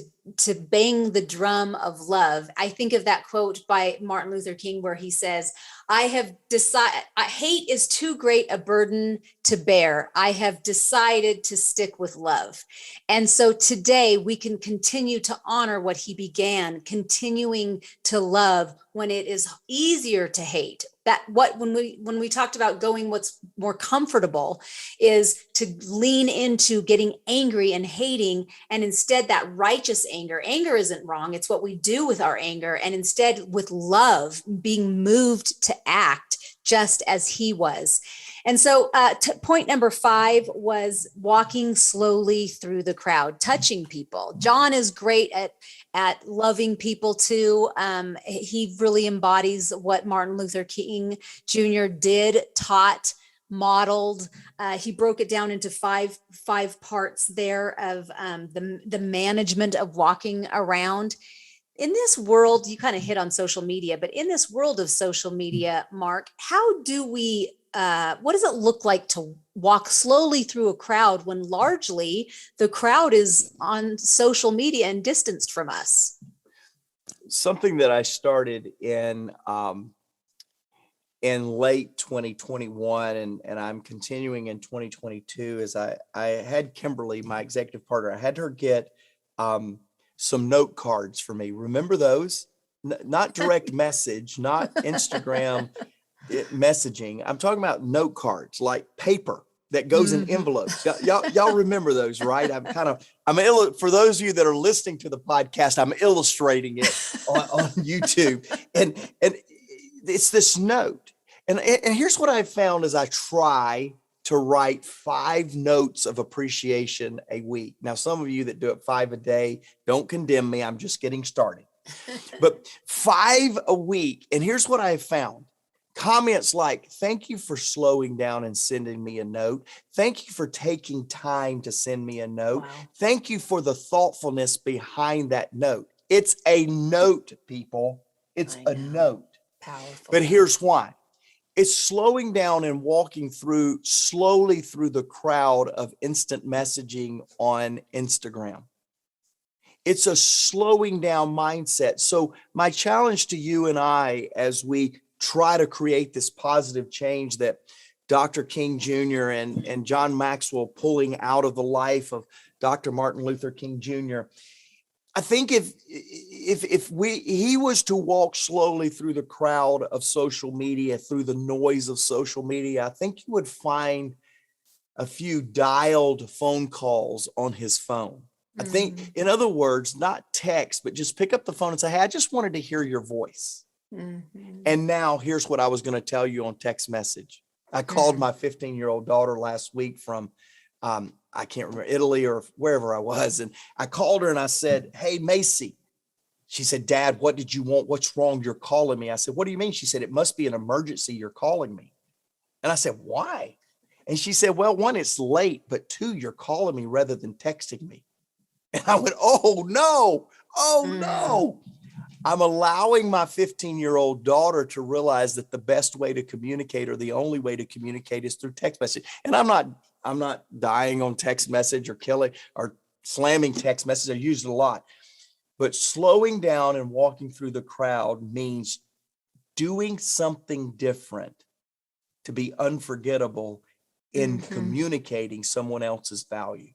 Speaker 4: bang the drum of love. I think of that quote by Martin Luther King where he says, I have decided, hate is too great a burden to bear. I have decided to stick with love. And so today we can continue to honor what he began, continuing to love when it is easier to hate. That when we talked about going what's more comfortable is to lean into getting angry and hating, and instead that righteous anger isn't wrong. It's what we do with our anger, and instead with love, being moved to act just as he was. And so point number 5 was walking slowly through the crowd, touching people. John is great at loving people too. He really embodies what Martin Luther King Jr. did, taught, modeled. He broke it down into five parts there of the management of walking around. In this world, you kind of hit on social media, but in this world of social media, Mark, how do we, what does it look like to walk slowly through a crowd when largely the crowd is on social media and distanced from us?
Speaker 5: Something that I started in late 2021 and I'm continuing in 2022 is I had Kimberly, my executive partner, I had her get some note cards for me. Remember those? Not direct message, not Instagram messaging. I'm talking about note cards, like paper that goes in envelopes. Y'all remember those, right? For those of you that are listening to the podcast, I'm illustrating it on YouTube, and it's this note. And here's what I found as I try to write 5 notes of appreciation a week. Now, some of you that do it 5 a day, don't condemn me. I'm just getting started. But 5 a week. And here's what I found. Comments like, thank you for slowing down and sending me a note. Thank you for taking time to send me a note.
Speaker 4: Wow.
Speaker 5: Thank you for the thoughtfulness behind that note. It's a note, people. It's a note.
Speaker 4: Powerful.
Speaker 5: But here's why. It's slowing down and walking slowly through the crowd of instant messaging on Instagram. It's a slowing down mindset. So my challenge to you and I, as we try to create this positive change that Dr. King Jr. and John Maxwell pulling out of the life of Dr. Martin Luther King Jr., I think if he was to walk slowly through the crowd of social media, through the noise of social media, I think you would find a few dialed phone calls on his phone. I think, in other words, not text, but just pick up the phone and say, hey, I just wanted to hear your voice. And now here's what I was going to tell you on text message. I called my 15-year-old daughter last week from I can't remember, Italy or wherever I was. And I called her and I said, hey, Macy. She said, Dad, what did you want? What's wrong? You're calling me. I said, what do you mean? She said, it must be an emergency. You're calling me. And I said, why? And she said, well, 1, it's late, but 2, you're calling me rather than texting me. And I went, oh, no. I'm allowing my 15-year-old daughter to realize that the best way to communicate, or the only way to communicate, is through text message. And I'm not dying on text message or killing or slamming text message. I use it a lot. But slowing down and walking through the crowd means doing something different to be unforgettable in communicating someone else's value.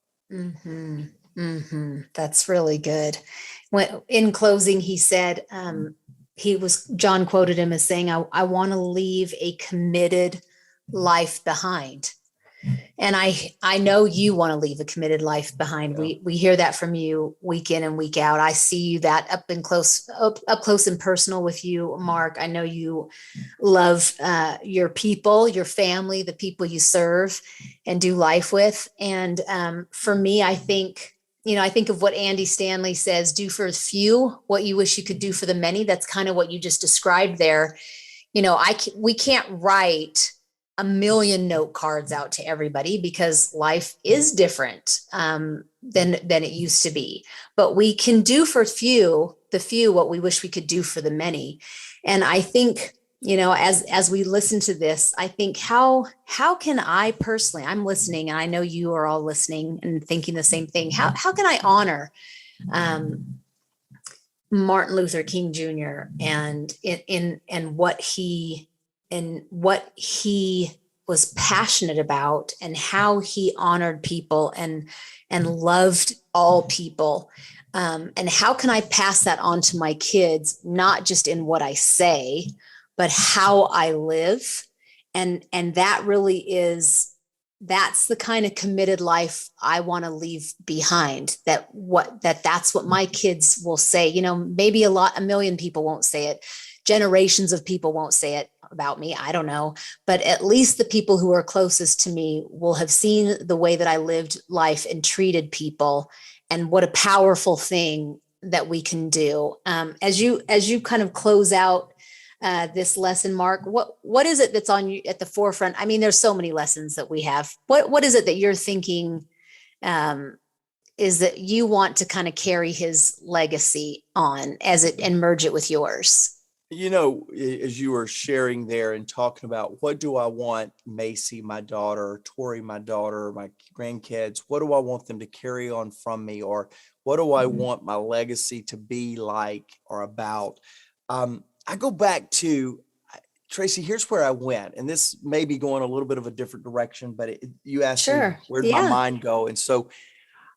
Speaker 4: That's really good. In closing, he said, John quoted him as saying, I want to leave a committed life behind. And I know you want to leave a committed life behind.
Speaker 5: Yeah.
Speaker 4: We hear that from you week in and week out. I see you that up close and personal with you, Mark. I know you love your people, your family, the people you serve and do life with. And for me, I think of what Andy Stanley says, do for the few what you wish you could do for the many. That's kind of what you just described there. We can't write a million note cards out to everybody because life is different than it used to be. But we can do for the few what we wish we could do for the many. And I think, as we listen to this, I think how can I personally, I'm listening, and I know you are all listening and thinking the same thing. How can I honor Martin Luther King Jr. and what he was passionate about, and how he honored people and loved all people, and how can I pass that on to my kids, not just in what I say, but how I live, and that really that's the kind of committed life I want to leave behind. That's what my kids will say. Maybe a million people won't say it. Generations of people won't say it about me. I don't know. But at least the people who are closest to me will have seen the way that I lived life and treated people, and what a powerful thing that we can do. As you kind of close out this lesson, Mark, what is it that's on you at the forefront? I mean, there's so many lessons that we have. What is it that you're thinking is that you want to kind of carry his legacy on and merge it with yours?
Speaker 5: As you were sharing there and talking about, what do I want Macy, my daughter, Tori, my daughter, my grandkids, what do I want them to carry on from me? Or what do I want my legacy to be like or about? I go back to, Tracy, here's where I went, and this may be going a little bit of a different direction, but you asked me, where'd my mind go? And so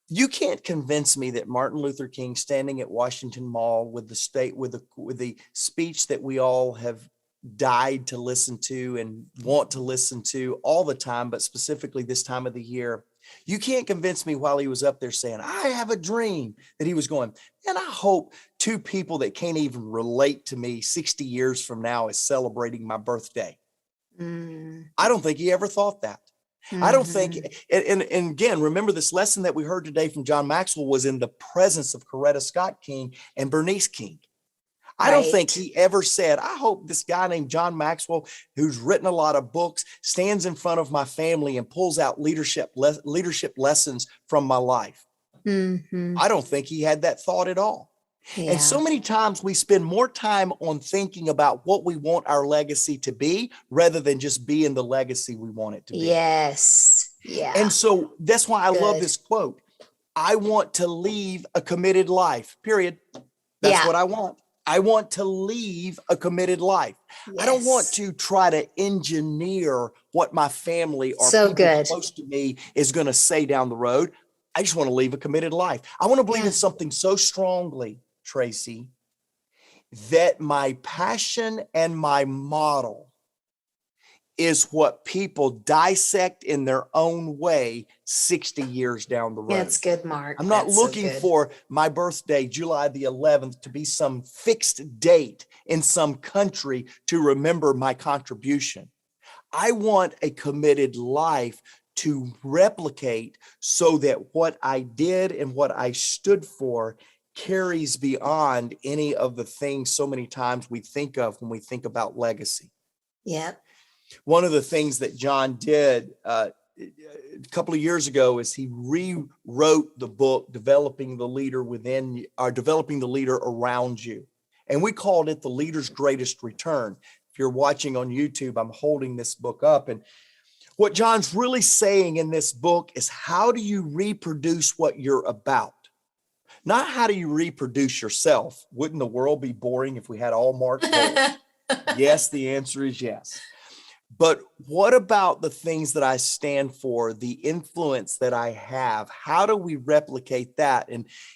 Speaker 5: you can't convince me that Martin Luther King standing at Washington Mall with the speech that we all have died to listen to and want to listen to all the time, but specifically this time of the year, you can't convince me while he was up there saying, I have a dream, that he was going, and I hope two people that can't even relate to me 60 years from now is celebrating my birthday. I don't think he ever thought that. I don't think, and again, remember this lesson that we heard today from John Maxwell was in the presence of Coretta Scott King and Bernice King. I don't think he ever said, I hope this guy named John Maxwell, who's written a lot of books, stands in front of my family and pulls out leadership lessons from my life. I don't think he had that thought at all. Yeah. And so many times we spend more time on thinking about what we want our legacy to be rather than just being the legacy we want it to be.
Speaker 4: Yes. Yeah.
Speaker 5: And so that's why I love this quote. I want to leave a committed life, period. That's what I want. I want to leave a committed life. Yes. I don't want to try to engineer what my family or people close to me is going to say down the road. I just want to leave a committed life. I want to believe in something so strongly, Tracy, that my passion and my model is what people dissect in their own way 60 years down the road.
Speaker 4: That's good, Mark.
Speaker 5: I'm not looking for my birthday, July the 11th, to be some fixed date in some country to remember my contribution. I want a committed life to replicate so that what I did and what I stood for carries beyond any of the things so many times we think of when we think about legacy.
Speaker 4: Yep.
Speaker 5: One of the things that John did a couple of years ago is he rewrote the book, Developing the Leader Within, or Developing the Leader Around You. And we called it The Leader's Greatest Return. If you're watching on YouTube, I'm holding this book up. And what John's really saying in this book is, how do you reproduce what you're about? Not how do you reproduce yourself? Wouldn't the world be boring if we had all Mark? Yes, the answer is yes. But what about the things that I stand for, the influence that I have? How do we replicate that?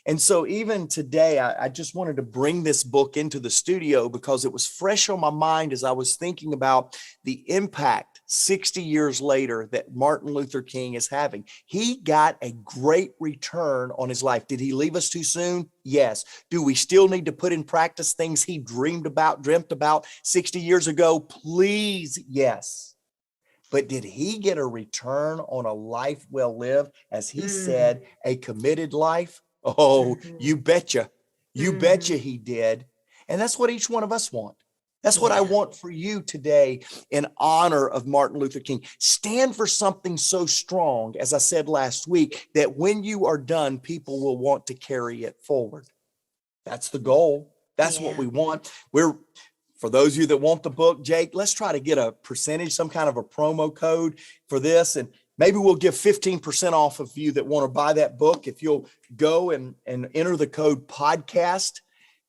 Speaker 5: And so even today, I just wanted to bring this book into the studio because it was fresh on my mind as I was thinking about the impact 60 years later that Martin Luther King is having. He got a great return on his life. Did he leave us too soon? Yes. Do we still need to put in practice things he dreamt about 60 years ago? Please, yes. But did he get a return on a life well lived? As he said, a committed life? Oh, you betcha. You betcha he did. And that's what each one of us want. That's what I want for you today in honor of Martin Luther King. Stand for something so strong, as I said last week, that when you are done, people will want to carry it forward. That's the goal. That's what we want. For those of you that want the book, Jake, let's try to get a percentage, some kind of a promo code for this. And maybe we'll give 15% off of you that want to buy that book. If you'll go and enter the code podcast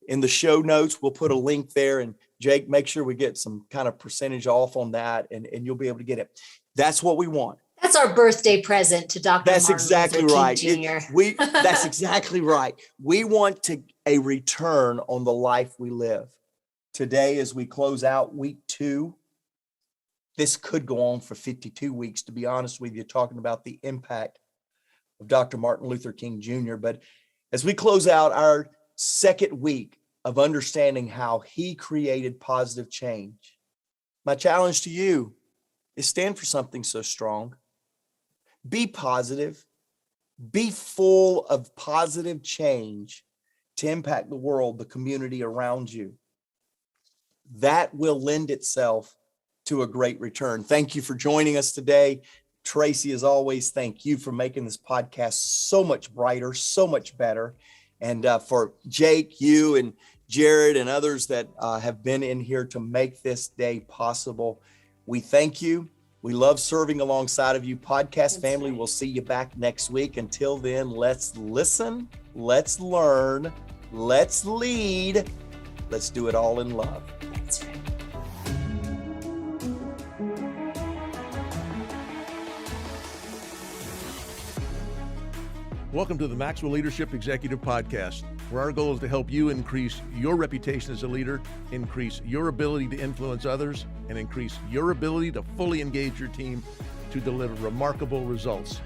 Speaker 5: in the show notes, we'll put a link there. And Jake, make sure we get some kind of percentage off on that, and you'll be able to get it. That's what we want.
Speaker 4: That's our birthday present to Dr.
Speaker 5: That's
Speaker 4: Martin
Speaker 5: exactly
Speaker 4: Luther
Speaker 5: right.
Speaker 4: King Jr.
Speaker 5: That's exactly right. We want a return on the life we live. Today, as we close out week 2, this could go on for 52 weeks, to be honest with you, talking about the impact of Dr. Martin Luther King Jr. But as we close out our second week of understanding how he created positive change, my challenge to you is stand for something so strong. Be positive. Be full of positive change to impact the world, the community around you. That will lend itself to a great return. Thank you for joining us today. Tracy, as always, thank you for making this podcast so much brighter, so much better. And for Jake, you and Jared and others that have been in here to make this day possible, we thank you. We love serving alongside of you. Podcast family, we'll see you back next week. Until then, let's listen, let's learn, let's lead. Let's do it all in love.
Speaker 4: That's right.
Speaker 6: Welcome to the Maxwell Leadership Executive Podcast, where our goal is to help you increase your reputation as a leader, increase your ability to influence others, and increase your ability to fully engage your team to deliver remarkable results.